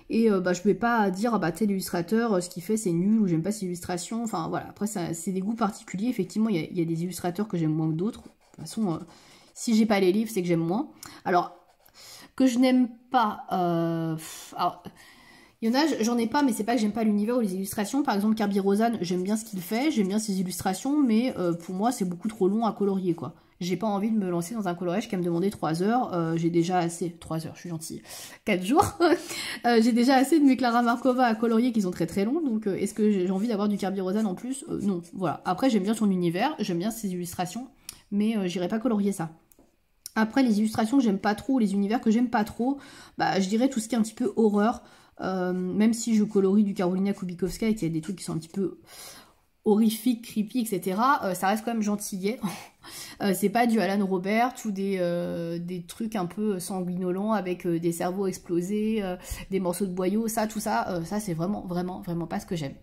Et bah, je ne vais pas dire, ah bah tel illustrateur, ce qu'il fait c'est nul, ou j'aime pas ses illustrations. Enfin voilà, après c'est des goûts particuliers. Effectivement, il y a des illustrateurs que j'aime moins que d'autres. De toute façon, si j'ai pas les livres, c'est que j'aime moins. Alors, que je n'aime pas... alors, il y en a, j'en ai pas, mais c'est pas que j'aime pas l'univers ou les illustrations. Par exemple, Kirby Rosan, j'aime bien ce qu'il fait, j'aime bien ses illustrations, mais pour moi, c'est beaucoup trop long à colorier, quoi. J'ai pas envie de me lancer dans un coloriage qui va me demander 3 heures. J'ai déjà assez... 3 heures, je suis gentille. 4 jours. J'ai déjà assez de mes Clara Markova à colorier qui sont très très longs. Donc, est-ce que j'ai envie d'avoir du Kirby Rosan en plus? Non. Voilà. Après, j'aime bien son univers, j'aime bien ses illustrations, mais j'irai pas colorier ça. Après, les illustrations que j'aime pas trop, les univers que j'aime pas trop, bah, je dirais tout ce qui est un petit peu horreur. Même si je colorie du Karolina Kubikowska et qu'il y a des trucs qui sont un petit peu horrifiques, creepy, etc., ça reste quand même gentillet. C'est pas du Alan Robert ou des trucs un peu sanguinolents avec des cerveaux explosés, des morceaux de boyaux, tout ça, ça c'est vraiment pas ce que j'aime.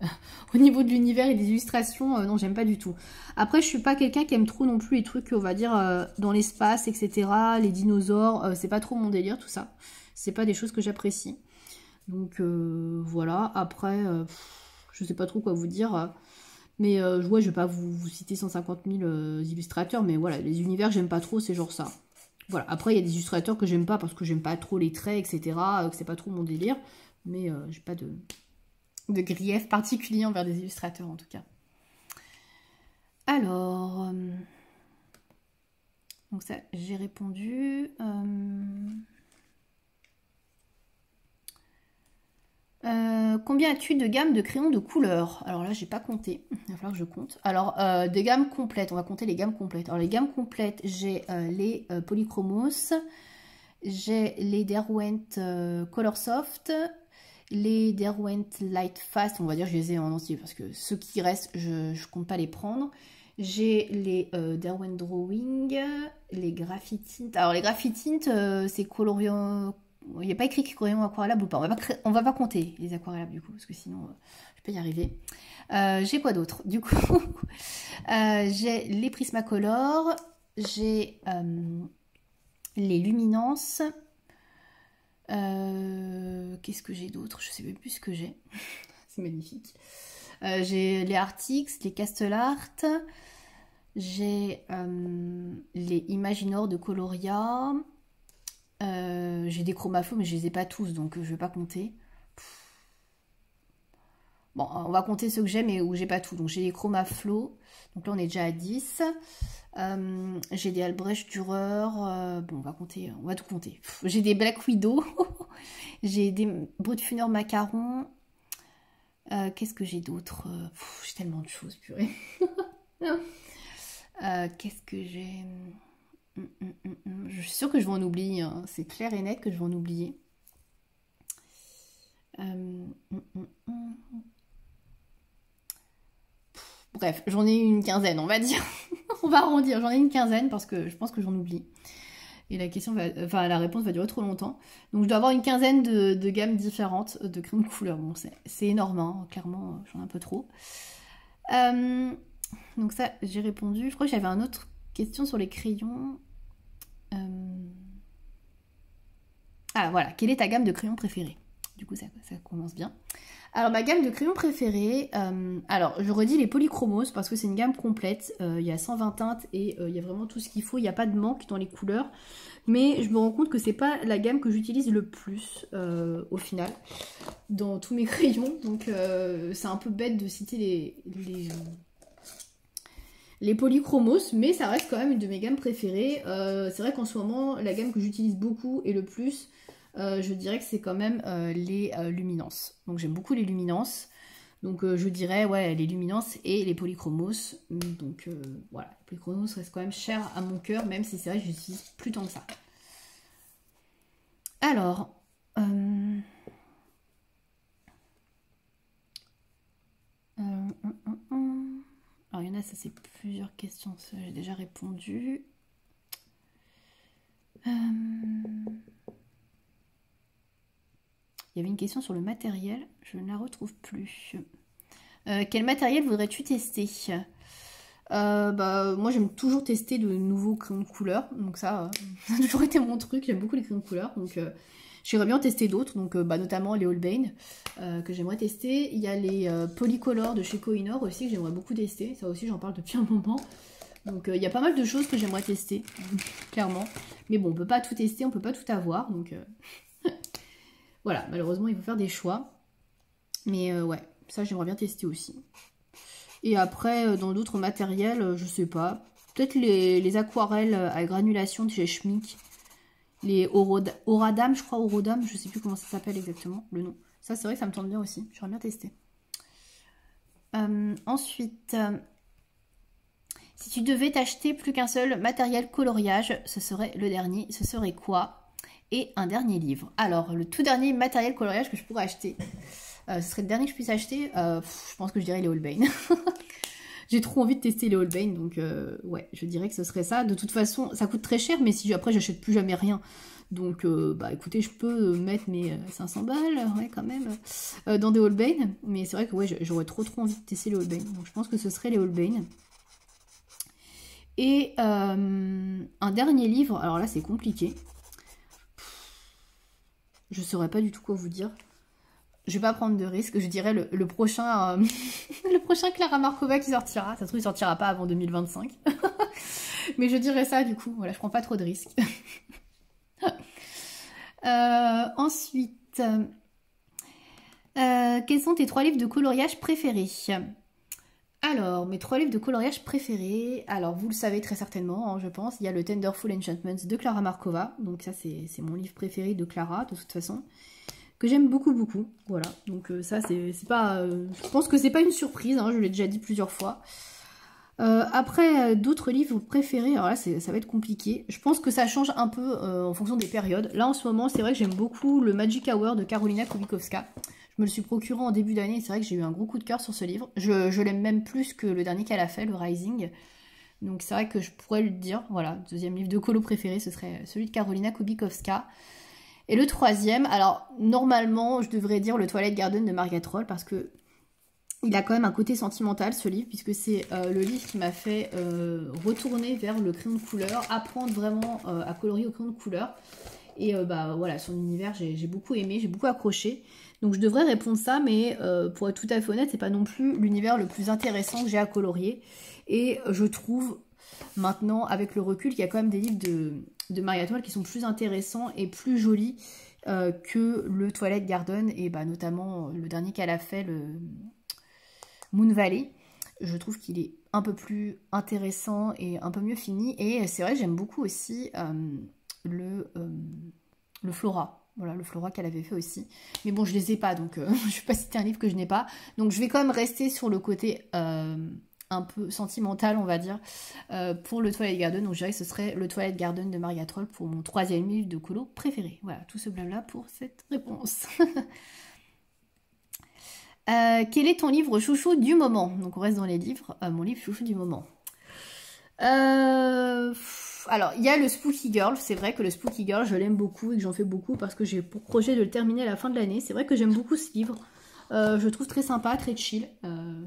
Au niveau de l'univers et des illustrations, non, j'aime pas du tout. Après, je suis pas quelqu'un qui aime trop non plus les trucs, on va dire, dans l'espace, etc., les dinosaures, c'est pas trop mon délire, tout ça. C'est pas des choses que j'apprécie. Donc voilà, après, je sais pas trop quoi vous dire, mais ouais, je vais pas vous citer 150 000 illustrateurs, mais voilà, les univers que j'aime pas trop, c'est genre ça. Voilà, après il y a des illustrateurs que j'aime pas parce que j'aime pas trop les traits, etc., que c'est pas trop mon délire, mais j'ai pas de grief particulier envers des illustrateurs en tout cas. Alors, donc ça, j'ai répondu... combien as-tu de gammes de crayons de couleur? Alors là, j'ai pas compté. Il va falloir que je compte. Alors, des gammes complètes. On va compter les gammes complètes. Alors, les gammes complètes, j'ai les Polychromos, j'ai les Derwent Color Soft, les Derwent Light Fast. On va dire que je les ai en entier parce que ceux qui restent, je compte pas les prendre. J'ai les Derwent Drawing, les Graphitint. Alors, les Graphitint, c'est coloriant. Il n'y a pas écrit crayon aquarellable ou pas. On va pas compter les aquarellables du coup, parce que sinon je peux y arriver. J'ai quoi d'autre? Du coup, j'ai les Prismacolor, j'ai les Luminances. Qu'est-ce que j'ai d'autre? Je sais même plus ce que j'ai. C'est magnifique. J'ai les Artix, les Castle Art. J'ai les Imaginor de Coloria. J'ai des chromaflots, mais je les ai pas tous, donc je vais pas compter. Bon, on va compter ceux que j'ai, mais où j'ai pas tout. Donc j'ai les chromaflots, donc là on est déjà à 10. J'ai des Albrecht Dürer, bon on va compter, on va tout compter. J'ai des Black Widow, j'ai des Brutfuner Macaron. Qu'est-ce que j'ai d'autre? J'ai tellement de choses, purée. Qu'est-ce que j'ai? Je suis sûre que je vais en oublier, hein. C'est clair et net que je vais en oublier. Bref, j'en ai une quinzaine, on va dire. On va arrondir, j'en ai une quinzaine parce que je pense que j'en oublie. Et la question va, enfin la réponse va durer trop longtemps. Donc je dois avoir une quinzaine de gammes différentes de crayons de couleur. Bon, c'est énorme, hein. Clairement, j'en ai un peu trop. Donc ça, j'ai répondu. Je crois que j'avais une autre question sur les crayons. Ah voilà, quelle est ta gamme de crayons préférée? Du coup ça commence bien. Alors ma gamme de crayons préférée, alors je redis les Polychromos parce que c'est une gamme complète, il y a 120 teintes et il y a vraiment tout ce qu'il faut, il n'y a pas de manque dans les couleurs. Mais je me rends compte que c'est pas la gamme que j'utilise le plus au final. dans tous mes crayons, donc c'est un peu bête de citer les polychromos, mais ça reste quand même une de mes gammes préférées. C'est vrai qu'en ce moment, la gamme que j'utilise beaucoup et le plus, je dirais que c'est quand même les luminances. Donc j'aime beaucoup les luminances. Donc je dirais ouais les luminances et les polychromos. Donc voilà, les polychromos restent quand même chers à mon cœur, même si c'est vrai que j'utilise plus tant que ça. Alors, alors il y en a, ça c'est plusieurs questions, ça j'ai déjà répondu. Il y avait une question sur le matériel, je ne la retrouve plus. Quel matériel voudrais-tu tester? Moi j'aime toujours tester de nouveaux crayons de couleur, donc ça, ça a toujours été mon truc, j'aime beaucoup les crayons de couleur, donc j'aimerais bien tester d'autres, donc notamment les Holbein que j'aimerais tester. Il y a les Polycolor de chez Kohinoor aussi que j'aimerais beaucoup tester, ça aussi j'en parle depuis un moment. Donc il y a pas mal de choses que j'aimerais tester, clairement. Mais bon, on peut pas tout tester, on peut pas tout avoir, donc voilà, malheureusement il faut faire des choix. Mais ouais, ça j'aimerais bien tester aussi. Et après, dans d'autres matériels, je sais pas. Peut-être les aquarelles à granulation de chez Schmick. Les Auradam, je crois, Aurodam, je sais plus comment ça s'appelle exactement, le nom. Ça, c'est vrai que ça me tente bien aussi. J'aimerais bien tester. Ensuite, si tu devais t'acheter plus qu'un seul matériel coloriage, ce serait le dernier. Ce serait quoi? Et un dernier livre. Alors, le tout dernier matériel coloriage que je pourrais acheter, ce serait le dernier que je puisse acheter. Je pense que je dirais les Holbein. J'ai trop envie de tester les Holbein, donc ouais, je dirais que ce serait ça. De toute façon, ça coûte très cher, mais si après j'achète plus jamais rien. Donc, bah écoutez, je peux mettre mes 500 balles, ouais, quand même, dans des Holbein. Mais c'est vrai que ouais, j'aurais trop envie de tester les Holbein. Donc je pense que ce serait les Holbein. Et un dernier livre, alors là c'est compliqué. Je saurais pas du tout quoi vous dire. Je vais pas prendre de risque, je dirais le prochain le prochain Clara Markova qui sortira. Ça se trouve il sortira pas avant 2025. Mais je dirais ça du coup, voilà, je prends pas trop de risques. Ensuite, quels sont tes 3 livres de coloriage préférés? Alors, mes 3 livres de coloriage préférés, alors vous le savez très certainement, hein, je pense, il y a le Tenderful Enchantments de Clara Markova, donc ça c'est mon livre préféré de Clara, de toute façon, que j'aime beaucoup, voilà, donc ça c'est pas, je pense que c'est pas une surprise, hein, je l'ai déjà dit plusieurs fois. Après, d'autres livres préférés, alors là ça va être compliqué, je pense que ça change un peu en fonction des périodes. Là en ce moment, c'est vrai que j'aime beaucoup le Magic Hour de Karolina Kubikowska. Je me le suis procuré en début d'année, c'est vrai que j'ai eu un gros coup de cœur sur ce livre. Je l'aime même plus que le dernier qu'elle a fait, le Rising. Donc c'est vrai que je pourrais le dire, voilà, deuxième livre de colo préféré, ce serait celui de Karolina Kubikowska. Et le troisième, alors normalement je devrais dire le Twilight Garden de Margaret Roll parce que il a quand même un côté sentimental ce livre, puisque c'est le livre qui m'a fait retourner vers le crayon de couleur, apprendre vraiment à colorier au crayon de couleur. Et bah voilà, son univers, j'ai beaucoup aimé, j'ai beaucoup accroché. Donc je devrais répondre ça, mais pour être tout à fait honnête, c'est pas non plus l'univers le plus intéressant que j'ai à colorier. Et je trouve maintenant, avec le recul, qu'il y a quand même des livres de Margaret Roll qui sont plus intéressants et plus jolis que le Twilight Garden, et bah notamment le dernier qu'elle a fait, le Moon Valley. Je trouve qu'il est un peu plus intéressant et un peu mieux fini. Et c'est vrai, j'aime beaucoup aussi le Flora. Voilà, le Flora qu'elle avait fait aussi. Mais bon, je les ai pas, donc je ne vais pas citer un livre que je n'ai pas. Donc je vais quand même rester sur le côté un peu sentimental, on va dire, pour le Twilight Garden. Donc je dirais que ce serait le Twilight Garden de Margaret Roll pour mon troisième livre de colo préféré. Voilà, tout ce blabla pour cette réponse. Quel est ton livre chouchou du moment? Donc on reste dans les livres. Mon livre chouchou du moment. Alors, il y a le Spooky Girl. C'est vrai que le Spooky Girl, je l'aime beaucoup et que j'en fais beaucoup parce que j'ai pour projet de le terminer à la fin de l'année. C'est vrai que j'aime beaucoup ce livre. Je le trouve très sympa, très chill.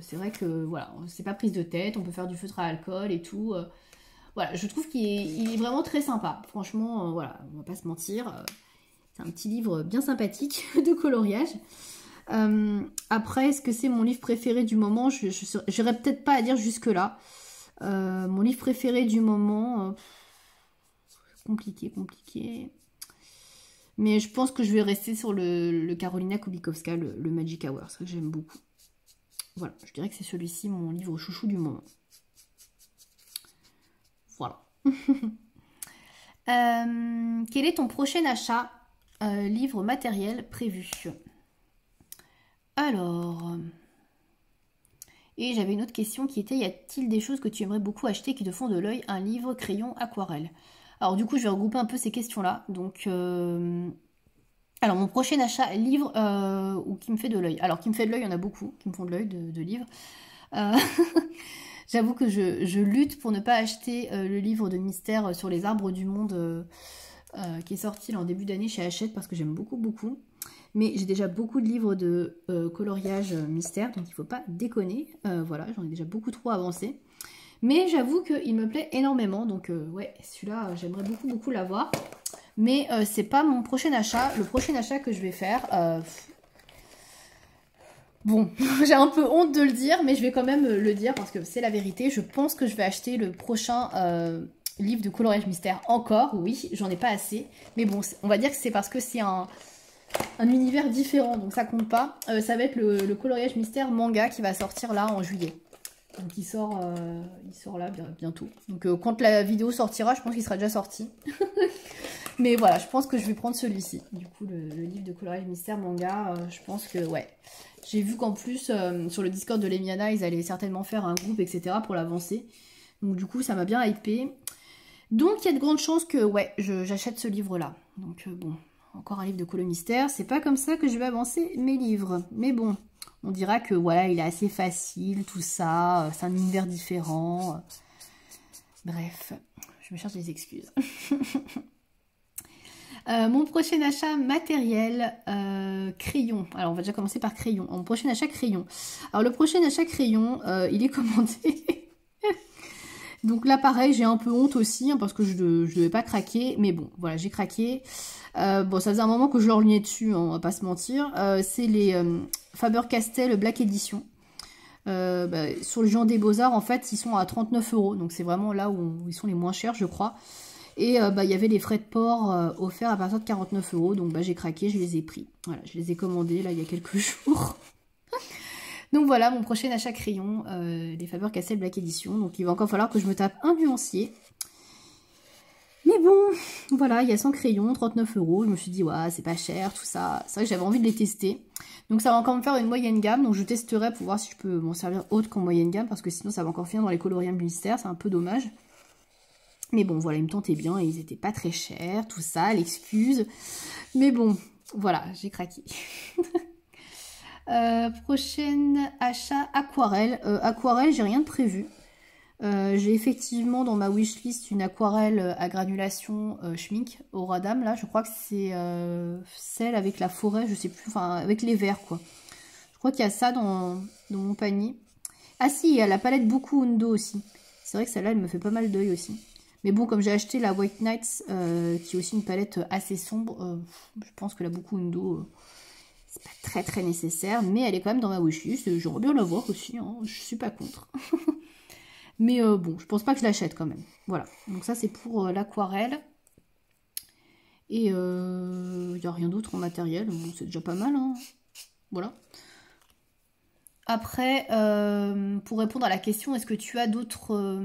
C'est vrai que, voilà, c'est pas prise de tête. On peut faire du feutre à alcool et tout. Voilà, je trouve qu'il est vraiment très sympa. Franchement, voilà, on va pas se mentir. C'est un petit livre bien sympathique de coloriage. Après, est-ce que c'est mon livre préféré du moment? Je n'irai peut-être pas à dire jusque-là. Mon livre préféré du moment, compliqué. Mais je pense que je vais rester sur le Karolina Kubikowska, le Magic Hour. C'est vrai que j'aime beaucoup. Voilà, je dirais que c'est celui-ci mon livre chouchou du moment. Voilà. Quel est ton prochain achat livre matériel prévu? Alors... Et j'avais une autre question qui était, y a-t-il des choses que tu aimerais beaucoup acheter qui te font de l'œil? Un livre, crayon, aquarelle. Alors du coup, je vais regrouper un peu ces questions-là. Donc, alors mon prochain achat, livre ou qui me fait de l'œil. Alors qui me fait de l'œil, il y en a beaucoup qui me font de l'œil de livres. J'avoue que je lutte pour ne pas acheter le livre de mystère sur les arbres du monde qui est sorti là, en début d'année chez Hachette parce que j'aime beaucoup, beaucoup. Mais j'ai déjà beaucoup de livres de coloriage mystère, donc il ne faut pas déconner. Voilà, j'en ai déjà beaucoup trop avancé. Mais j'avoue qu'il me plaît énormément, donc ouais, celui-là, j'aimerais beaucoup, beaucoup l'avoir. Mais c'est pas mon prochain achat. Le prochain achat que je vais faire... Bon, j'ai un peu honte de le dire, mais je vais quand même le dire parce que c'est la vérité. Je pense que je vais acheter le prochain livre de coloriage mystère encore. Oui, j'en ai pas assez. Mais bon, on va dire que c'est parce que c'est un univers différent, donc ça compte pas. Ça va être le coloriage mystère manga qui va sortir là en juillet. Donc il sort là bientôt. Donc quand la vidéo sortira, je pense qu'il sera déjà sorti. Mais voilà, je pense que je vais prendre celui-ci. Du coup, le livre de coloriage mystère manga, je pense que ouais. J'ai vu qu'en plus, sur le Discord de Lemiana, ils allaient certainement faire un groupe, etc. pour l'avancer. Donc du coup, ça m'a bien hypé. Donc il y a de grandes chances que ouais, j'achète ce livre-là. Donc bon... Encore un livre de colo mystère. C'est pas comme ça que je vais avancer mes livres. Mais bon, on dira que voilà, il est assez facile, tout ça. C'est un univers différent. Bref, je me cherche des excuses. Mon prochain achat matériel, crayon. Alors, on va déjà commencer par crayon. Mon prochain achat crayon. Alors, le prochain achat crayon, il est commandé. Donc là, pareil, j'ai un peu honte aussi, hein, parce que je ne devais pas craquer. Mais bon, voilà, j'ai craqué. Bon, ça faisait un moment que je lorgnais dessus, hein, on va pas se mentir. C'est les Faber-Castell Black Edition. Sur le Géant des Beaux-Arts, en fait, ils sont à 39 €. Donc c'est vraiment là où ils sont les moins chers, je crois. Et il y avait les frais de port offerts à partir de 49 €. Donc j'ai craqué, je les ai pris. Voilà, je les ai commandés là il y a quelques jours. Donc voilà, mon prochain achat crayon, les Faber-Castell Black Edition. Donc il va encore falloir que je me tape un nuancier. Mais bon, voilà, il y a 100 crayons, 39 €. Je me suis dit, ouais, c'est pas cher, tout ça. C'est vrai que j'avais envie de les tester. Donc ça va encore me faire une moyenne gamme. Donc je testerai pour voir si je peux m'en servir autre qu'en moyenne gamme. Parce que sinon, ça va encore finir dans les coloriens mystères. C'est un peu dommage. Mais bon, voilà, ils me tentaient bien et ils étaient pas très chers, tout ça, l'excuse. Mais bon, voilà, j'ai craqué. Prochain achat, aquarelle. Aquarelle, j'ai rien de prévu. J'ai effectivement dans ma wishlist une aquarelle à granulation Schmincke Aura d'âme. Là, je crois que c'est celle avec la forêt, je sais plus, enfin avec les verts quoi. Je crois qu'il y a ça dans mon panier. Ah si, il y a la palette Buku Undo aussi. C'est vrai que celle-là, elle me fait pas mal d'œil aussi. Mais bon, comme j'ai acheté la White Nights, qui est aussi une palette assez sombre, je pense que la Buku Undo, c'est pas très très nécessaire. Mais elle est quand même dans ma wishlist. J'aimerais bien la voir aussi, hein, je suis pas contre. Mais bon, je pense pas que je l'achète quand même. Voilà, donc ça c'est pour l'aquarelle. Et il n'y a rien d'autre en matériel. Bon, c'est déjà pas mal, hein. Voilà. Après, pour répondre à la question, est-ce que tu as d'autres...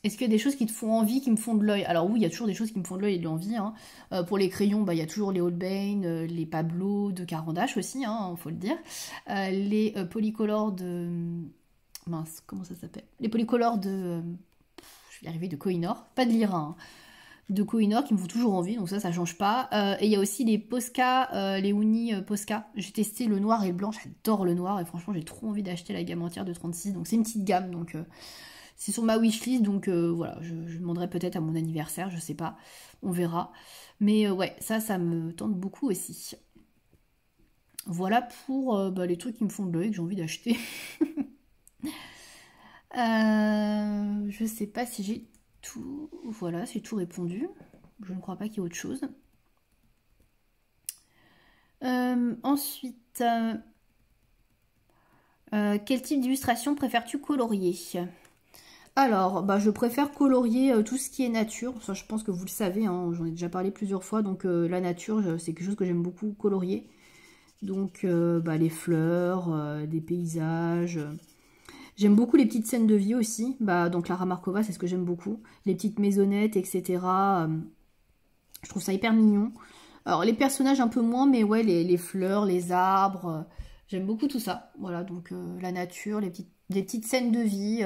est-ce qu'il y a des choses qui te font envie, qui me font de l'œil? Alors oui, il y a toujours des choses qui me font de l'œil et de l'envie. Hein. Pour les crayons, il y a toujours les Holbein, les Pablo de Caran-d'Ache aussi, hein, faut le dire. Les polycolores de... Mince, comment ça s'appelle? Les polycolores de... je vais y arriver, de Kohinoor. Pas de Lyra, hein. De Kohinoor qui me font toujours envie, donc ça change pas. Et il y a aussi les Posca, les Uni Posca. J'ai testé le noir et le blanc, j'adore le noir et franchement j'ai trop envie d'acheter la gamme entière de 36. Donc c'est une petite gamme, donc c'est sur ma wishlist, donc voilà, je demanderai peut-être à mon anniversaire, je sais pas, on verra. Mais ouais, ça me tente beaucoup aussi. Voilà pour les trucs qui me font de l'œil, que j'ai envie d'acheter. Je sais pas si j'ai tout... Voilà, j'ai tout répondu. Je ne crois pas qu'il y ait autre chose. Ensuite, quel type d'illustration préfères-tu colorier? Alors, bah, je préfère colorier tout ce qui est nature. Ça, je pense que vous le savez, hein, j'en ai déjà parlé plusieurs fois. Donc, la nature, c'est quelque chose que j'aime beaucoup colorier. Donc, bah, les fleurs, des paysages. J'aime beaucoup les petites scènes de vie aussi. Bah, donc, Lara Markova, c'est ce que j'aime beaucoup. Les petites maisonnettes, etc. Je trouve ça hyper mignon. Alors, les personnages un peu moins, mais ouais, les fleurs, les arbres. J'aime beaucoup tout ça. Voilà, donc la nature, les petites scènes de vie.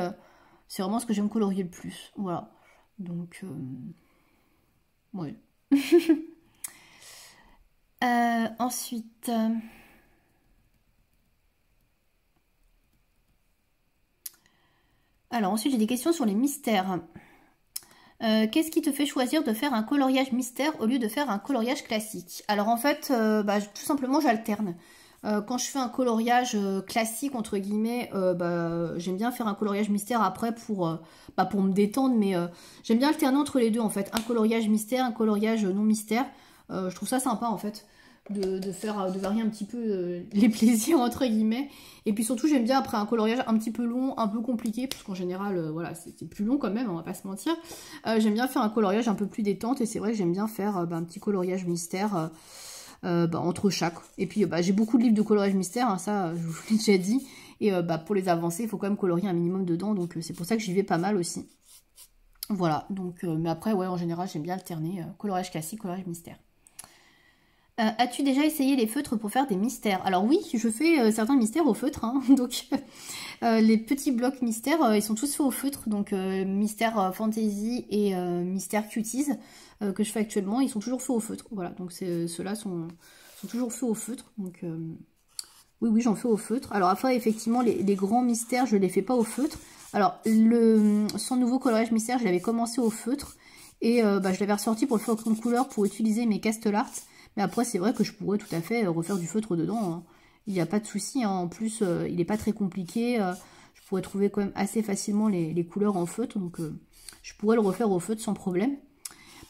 C'est vraiment ce que j'aime colorier le plus. Voilà. Donc, ouais. Ensuite... Alors, ensuite, j'ai des questions sur les mystères. Qu'est-ce qui te fait choisir de faire un coloriage mystère au lieu de faire un coloriage classique? Alors, en fait, bah, tout simplement, j'alterne. Quand je fais un coloriage classique, entre guillemets, bah, j'aime bien faire un coloriage mystère après bah, pour me détendre, mais j'aime bien alterner entre les deux, en fait. Un coloriage mystère, un coloriage non mystère. Je trouve ça sympa, en fait, de varier un petit peu les plaisirs, entre guillemets. Et puis surtout, j'aime bien après un coloriage un petit peu long, un peu compliqué, parce qu'en général, voilà, c'est plus long quand même, on va pas se mentir. J'aime bien faire un coloriage un peu plus détente, et c'est vrai que j'aime bien faire bah, un petit coloriage mystère bah, entre chaque. Et puis bah, j'ai beaucoup de livres de coloriage mystère, hein, ça je vous l'ai déjà dit. Et bah, pour les avancer, il faut quand même colorier un minimum dedans, donc c'est pour ça que j'y vais pas mal aussi. Voilà, donc mais après, ouais, en général, j'aime bien alterner coloriage classique, coloriage mystère. As-tu déjà essayé les feutres pour faire des mystères? Alors oui, je fais certains mystères au feutre, hein, donc les petits blocs mystères, ils sont tous faits au feutre, donc mystère fantasy et mystère cuties que je fais actuellement, ils sont toujours faits au feutre, voilà, donc ceux-là sont toujours faits au feutre, donc oui, j'en fais au feutre. Alors après, effectivement, les grands mystères, je les fais pas au feutre. Alors, son nouveau coloriage mystère, je l'avais commencé au feutre, et bah, je l'avais ressorti pour le faire en couleur pour utiliser mes Castle Art. Mais après, c'est vrai que je pourrais tout à fait refaire du feutre dedans, hein. Il n'y a pas de souci, hein. En plus, il n'est pas très compliqué. Je pourrais trouver quand même assez facilement les couleurs en feutre. Donc, je pourrais le refaire au feutre sans problème.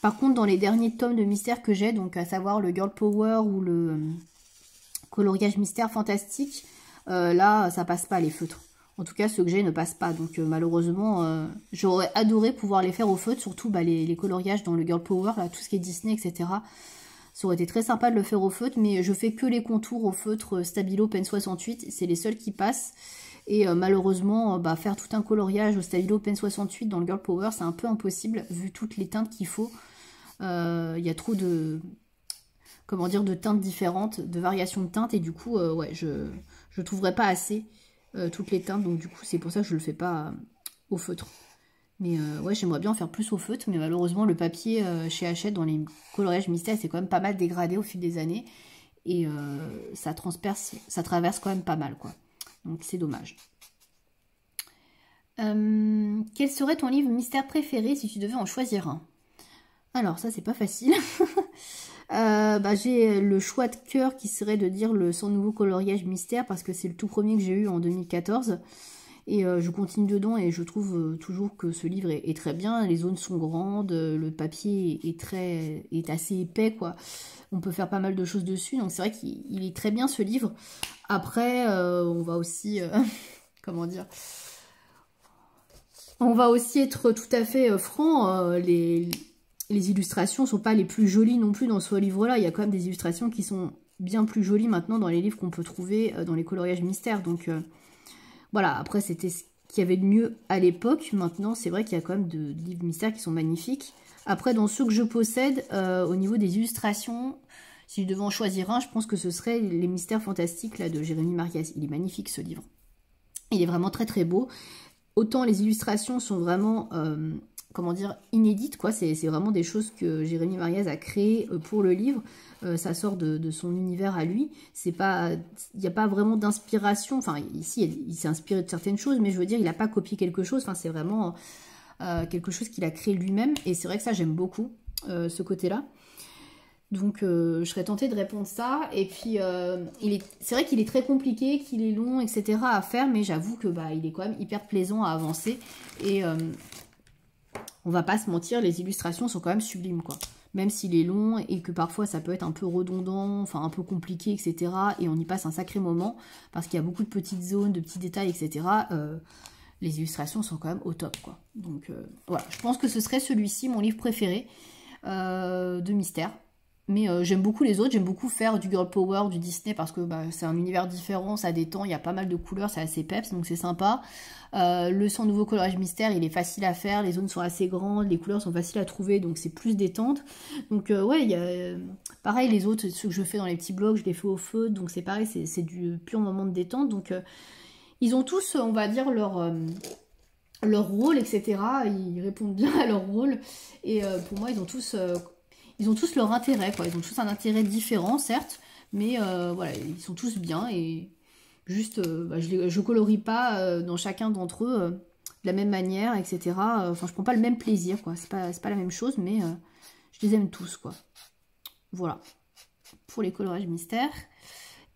Par contre, dans les derniers tomes de mystère que j'ai, donc à savoir le Girl Power ou le coloriage mystère fantastique, là, ça passe pas les feutres. En tout cas, ceux que j'ai ne passent pas. Donc, malheureusement, j'aurais adoré pouvoir les faire au feutre. Surtout bah, les coloriages dans le Girl Power, là, tout ce qui est Disney, etc. Ça aurait été très sympa de le faire au feutre, mais je fais que les contours au feutre Stabilo Pen 68, c'est les seuls qui passent. Et malheureusement, bah, faire tout un coloriage au Stabilo Pen 68 dans le Girl Power, c'est un peu impossible, vu toutes les teintes qu'il faut. Il y a trop de, comment dire, de teintes différentes, de variations de teintes, et du coup, ouais, je trouverai pas assez toutes les teintes, donc du coup, c'est pour ça que je le fais pas au feutre. Mais ouais, j'aimerais bien en faire plus au feutre, mais malheureusement, le papier chez Hachette dans les coloriages mystères, c'est quand même pas mal dégradé au fil des années. Et ça traverse quand même pas mal, quoi. Donc c'est dommage. Quel serait ton livre mystère préféré si tu devais en choisir un? Alors ça, c'est pas facile. Bah, j'ai le choix de cœur qui serait de dire son nouveau coloriage mystère, parce que c'est le tout premier que j'ai eu en 2014. Et je continue dedans et je trouve toujours que ce livre est très bien. Les zones sont grandes, le papier est assez épais, quoi. On peut faire pas mal de choses dessus, donc c'est vrai qu'il est très bien ce livre. Après, on va aussi... comment dire? On va aussi être tout à fait franc. Les illustrations sont pas les plus jolies non plus dans ce livre-là. Il y a quand même des illustrations qui sont bien plus jolies maintenant dans les livres qu'on peut trouver dans les coloriages mystères. Donc... voilà, après c'était ce qu'il y avait de mieux à l'époque. Maintenant, c'est vrai qu'il y a quand même de livres mystères qui sont magnifiques. Après, dans ceux que je possède, au niveau des illustrations, si je devais en choisir un, je pense que ce serait Les Mystères Fantastiques là, de Jérémy Marias. Il est magnifique ce livre. Il est vraiment très très beau. Autant les illustrations sont vraiment, comment dire, inédites, quoi. C'est vraiment des choses que Jérémy Marias a créées pour le livre. Ça sort de son univers à lui. Il n'y a pas vraiment d'inspiration. Enfin, ici, il s'est inspiré de certaines choses, mais je veux dire, il n'a pas copié quelque chose. Enfin, c'est vraiment quelque chose qu'il a créé lui-même. Et c'est vrai que ça, j'aime beaucoup, ce côté-là. Donc, je serais tentée de répondre ça. Et puis, c'est vrai qu'il est très compliqué, qu'il est long, etc. à faire, mais j'avoue que bah, il est quand même hyper plaisant à avancer. Et on va pas se mentir, les illustrations sont quand même sublimes, quoi. Même s'il est long et que parfois ça peut être un peu redondant, enfin un peu compliqué, etc. Et on y passe un sacré moment parce qu'il y a beaucoup de petites zones, de petits détails, etc. les illustrations sont quand même au top, quoi. Donc voilà, je pense que ce serait celui-ci, mon livre préféré de mystère. Mais j'aime beaucoup les autres, j'aime beaucoup faire du girl power, du Disney, parce que bah, c'est un univers différent, ça détend, il y a pas mal de couleurs, c'est assez peps, donc c'est sympa. Le 100 nouveaux coloriage mystère, il est facile à faire, les zones sont assez grandes, les couleurs sont faciles à trouver, donc c'est plus détente. Donc ouais, il y a... pareil, les autres, ceux que je fais dans les petits blogs, je les fais au feu, donc c'est pareil, c'est du pur moment de détente. Donc ils ont tous, on va dire, leur rôle, etc. Ils répondent bien à leur rôle, et pour moi, ils ont tous leur intérêt, quoi. Ils ont tous un intérêt différent, certes, mais voilà, ils sont tous bien et juste, bah, je colorie pas dans chacun d'entre eux de la même manière, etc. Enfin, je prends pas le même plaisir, quoi. C'est pas la même chose, mais je les aime tous, quoi. Voilà, pour les coloriages mystères.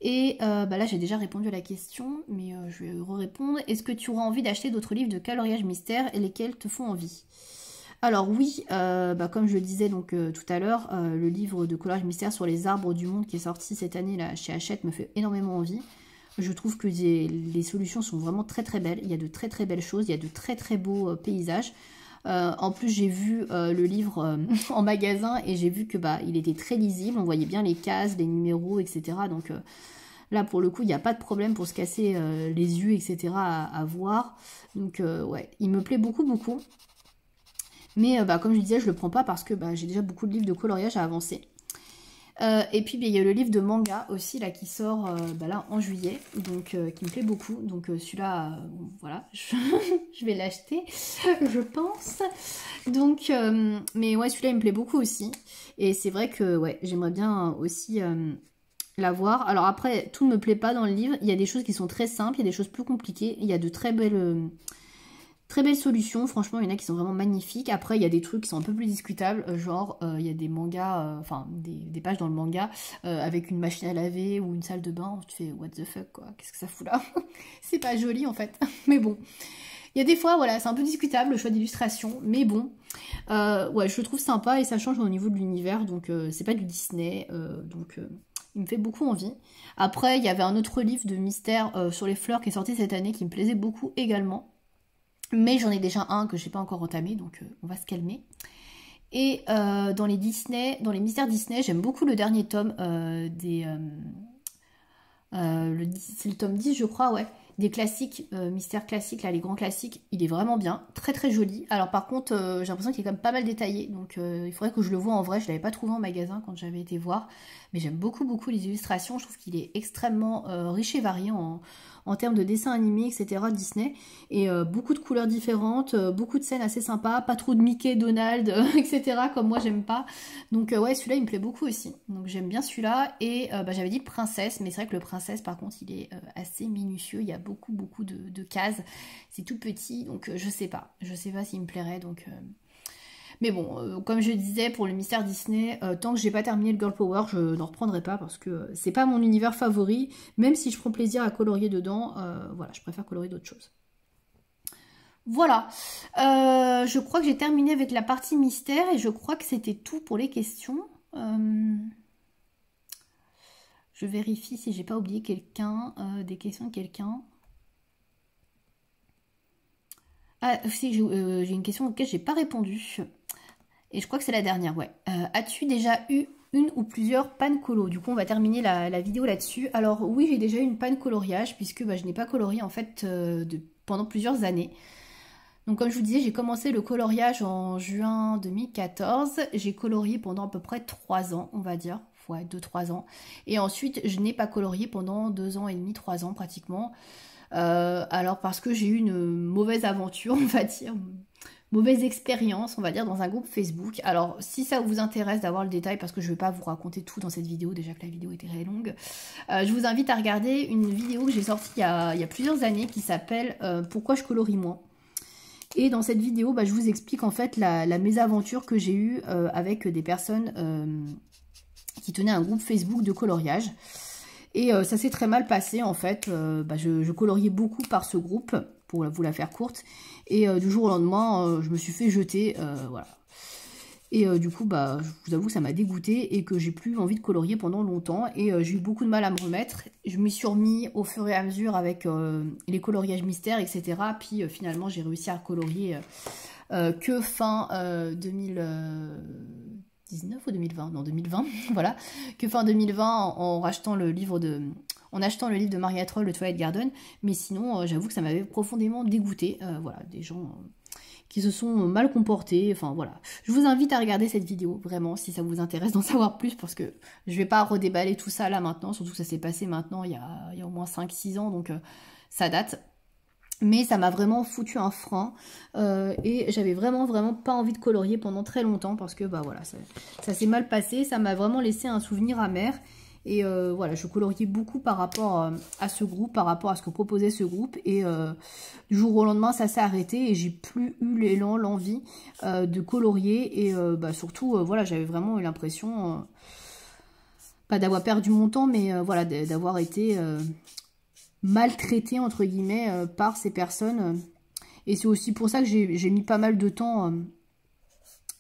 Et bah là, j'ai déjà répondu à la question, mais je vais répondre. Est-ce que tu auras envie d'acheter d'autres livres de coloriage mystère et lesquels te font envie? Alors oui, bah comme je le disais donc tout à l'heure, le livre de coloriage mystère sur les arbres du monde qui est sorti cette année là chez Hachette me fait énormément envie. Je trouve que les solutions sont vraiment très très belles. Il y a de très très belles choses, il y a de très très beaux paysages. En plus j'ai vu le livre en magasin et j'ai vu que bah il était très lisible, on voyait bien les cases, les numéros, etc. Donc là pour le coup il n'y a pas de problème pour se casser les yeux, etc. à voir. Donc ouais, il me plaît beaucoup beaucoup. Mais bah, comme je disais, je le prends pas parce que bah, j'ai déjà beaucoup de livres de coloriage à avancer. Et puis bah, il y a le livre de manga aussi là qui sort bah, là en juillet, donc qui me plaît beaucoup. Donc celui-là, voilà, je vais l'acheter, je pense. Donc, mais ouais, celui-là il me plaît beaucoup aussi. Et c'est vrai que ouais, j'aimerais bien aussi l'avoir. Alors après, tout ne me plaît pas dans le livre. Il y a des choses qui sont très simples, il y a des choses plus compliquées. Il y a de très belles solutions, franchement, il y en a qui sont vraiment magnifiques. Après, il y a des trucs qui sont un peu plus discutables, genre, il y a des mangas, enfin, des pages dans le manga, avec une machine à laver ou une salle de bain, tu fais, what the fuck, quoi, qu'est-ce que ça fout là? C'est pas joli, en fait, mais bon. Il y a des fois, voilà, c'est un peu discutable, le choix d'illustration, mais bon. Ouais, je le trouve sympa, et ça change au niveau de l'univers, donc c'est pas du Disney, donc... il me fait beaucoup envie. Après, il y avait un autre livre de mystère sur les fleurs qui est sorti cette année qui me plaisait beaucoup également. Mais j'en ai déjà un que je n'ai pas encore entamé, donc on va se calmer. Et dans les mystères Disney, j'aime beaucoup le dernier tome c'est le tome 10 je crois, ouais. Des classiques, mystères classiques, là, les grands classiques, il est vraiment bien, très très joli. Alors par contre, j'ai l'impression qu'il est quand même pas mal détaillé, donc il faudrait que je le voie en vrai, je l'avais pas trouvé en magasin quand j'avais été voir. Mais j'aime beaucoup beaucoup les illustrations, je trouve qu'il est extrêmement riche et varié en termes de dessins animés, etc. Disney. Et beaucoup de couleurs différentes, beaucoup de scènes assez sympas, pas trop de Mickey, Donald, etc. comme moi j'aime pas. Donc ouais, celui-là il me plaît beaucoup aussi. Donc j'aime bien celui-là. Et bah, j'avais dit princesse, mais c'est vrai que le princesse par contre il est assez minutieux, il y a beaucoup de cases. C'est tout petit, donc je sais pas s'il me plairait, donc... Mais bon, comme je disais, pour le mystère Disney, tant que j'ai pas terminé le Girl Power, je n'en reprendrai pas parce que c'est pas mon univers favori. Même si je prends plaisir à colorier dedans, voilà, je préfère colorier d'autres choses. Voilà, je crois que j'ai terminé avec la partie mystère et je crois que c'était tout pour les questions. Je vérifie si j'ai pas oublié quelqu'un, des questions de quelqu'un. Ah, si, j'ai une question auquel j'ai pas répondu. Et je crois que c'est la dernière, ouais. As-tu déjà eu une ou plusieurs pannes colo? Du coup, on va terminer la vidéo là-dessus. Alors oui, j'ai déjà eu une panne coloriage, puisque bah, je n'ai pas colorié en fait pendant plusieurs années. Donc comme je vous disais, j'ai commencé le coloriage en juin 2014. J'ai colorié pendant à peu près 3 ans, on va dire. Ouais, 2-3 ans. Et ensuite, je n'ai pas colorié pendant 2 ans et demi, 3 ans pratiquement. Alors parce que j'ai eu une mauvaise aventure, on va dire, mauvaise expérience, on va dire, dans un groupe Facebook. Alors si ça vous intéresse d'avoir le détail, parce que je ne vais pas vous raconter tout dans cette vidéo, déjà que la vidéo était très longue, je vous invite à regarder une vidéo que j'ai sortie il y a plusieurs années qui s'appelle Pourquoi je colorie moins. Et dans cette vidéo, bah, je vous explique en fait la mésaventure que j'ai eue avec des personnes qui tenaient un groupe Facebook de coloriage. Et ça s'est très mal passé en fait, bah, je coloriais beaucoup par ce groupe, pour vous la faire courte, et du jour au lendemain, je me suis fait jeter, voilà. Et du coup, bah, je vous avoue que ça m'a dégoûté et que j'ai plus envie de colorier pendant longtemps. Et j'ai eu beaucoup de mal à me remettre. Je m'y suis remis au fur et à mesure avec les coloriages mystères, etc. Puis finalement, j'ai réussi à colorier que fin 2019 ou 2020, non 2020, voilà, que fin 2020 en rachetant le livre de... En achetant le livre de Maria Troll, le Twilight Garden. Mais sinon, j'avoue que ça m'avait profondément dégoûté. Voilà, des gens... qui se sont mal comportés, enfin voilà. Je vous invite à regarder cette vidéo, vraiment, si ça vous intéresse d'en savoir plus, parce que je vais pas redéballer tout ça là maintenant, surtout que ça s'est passé maintenant il y a au moins 5-6 ans, donc ça date. Mais ça m'a vraiment foutu un frein, et j'avais vraiment pas envie de colorier pendant très longtemps, parce que bah voilà, ça s'est mal passé, ça m'a vraiment laissé un souvenir amer. Et voilà, je coloriais beaucoup par rapport à ce groupe, par rapport à ce que proposait ce groupe. Et du jour au lendemain, ça s'est arrêté et j'ai plus eu l'élan, l'envie de colorier. Et bah, surtout, voilà, j'avais vraiment eu l'impression, pas d'avoir perdu mon temps, mais voilà, d'avoir été maltraitée, entre guillemets, par ces personnes. Et c'est aussi pour ça que j'ai mis pas mal de temps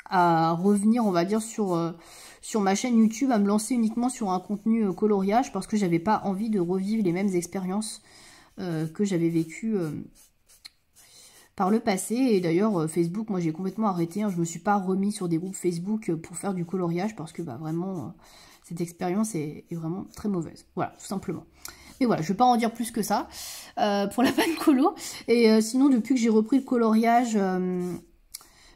à revenir, on va dire, sur ma chaîne YouTube, à me lancer uniquement sur un contenu coloriage, parce que j'avais pas envie de revivre les mêmes expériences que j'avais vécues par le passé. Et d'ailleurs, Facebook, moi j'ai complètement arrêté, hein. Je me suis pas remis sur des groupes Facebook pour faire du coloriage, parce que bah, vraiment, cette expérience est vraiment très mauvaise. Voilà, tout simplement. Mais voilà, je vais pas en dire plus que ça pour la panne colo. Et sinon, depuis que j'ai repris le coloriage...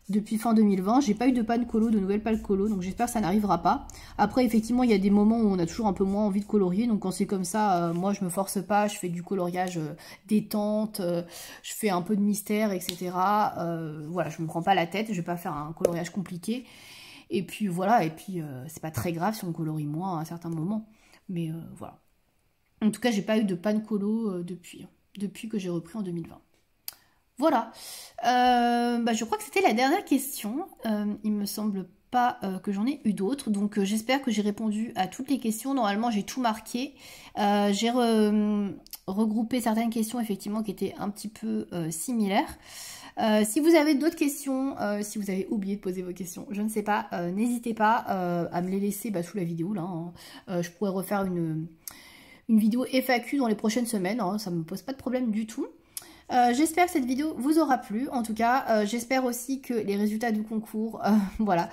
depuis fin 2020, j'ai pas eu de panne colo, de nouvelles pannes colo, donc j'espère que ça n'arrivera pas. Après, effectivement, il y a des moments où on a toujours un peu moins envie de colorier, donc quand c'est comme ça, moi je me force pas, je fais du coloriage détente, je fais un peu de mystère, etc. Voilà, je me prends pas la tête, je vais pas faire un coloriage compliqué. Et puis voilà, et puis c'est pas très grave si on colorie moins à un certain moment. Mais voilà. En tout cas, j'ai pas eu de panne colo depuis que j'ai repris en 2020. Voilà, bah, je crois que c'était la dernière question. Il me semble pas que j'en ai eu d'autres, donc j'espère que j'ai répondu à toutes les questions. Normalement, j'ai tout marqué. J'ai regroupé certaines questions effectivement qui étaient un petit peu similaires. Si vous avez d'autres questions, si vous avez oublié de poser vos questions, je ne sais pas, n'hésitez pas à me les laisser sous la vidéo là, hein. Je pourrais refaire une vidéo FAQ dans les prochaines semaines, hein, ça ne me pose pas de problème du tout. J'espère que cette vidéo vous aura plu. En tout cas, j'espère aussi que les résultats du concours voilà,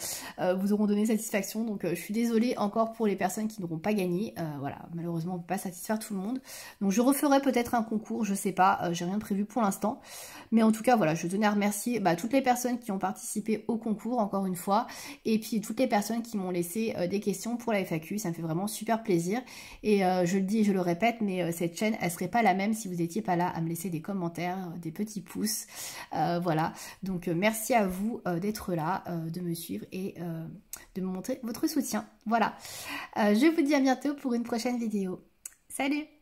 vous auront donné satisfaction. Donc je suis désolée encore pour les personnes qui n'auront pas gagné. Voilà, malheureusement on ne peut pas satisfaire tout le monde. Donc je referai peut-être un concours, je sais pas, j'ai rien de prévu pour l'instant. Mais en tout cas, voilà, je tenais à remercier toutes les personnes qui ont participé au concours, encore une fois. Et puis toutes les personnes qui m'ont laissé des questions pour la FAQ. Ça me fait vraiment super plaisir. Et je le dis et je le répète, mais cette chaîne, elle serait pas la même si vous n'étiez pas là à me laisser des commentaires, des petits pouces, voilà, donc merci à vous d'être là, de me suivre et de me montrer votre soutien. Voilà, je vous dis à bientôt pour une prochaine vidéo. Salut!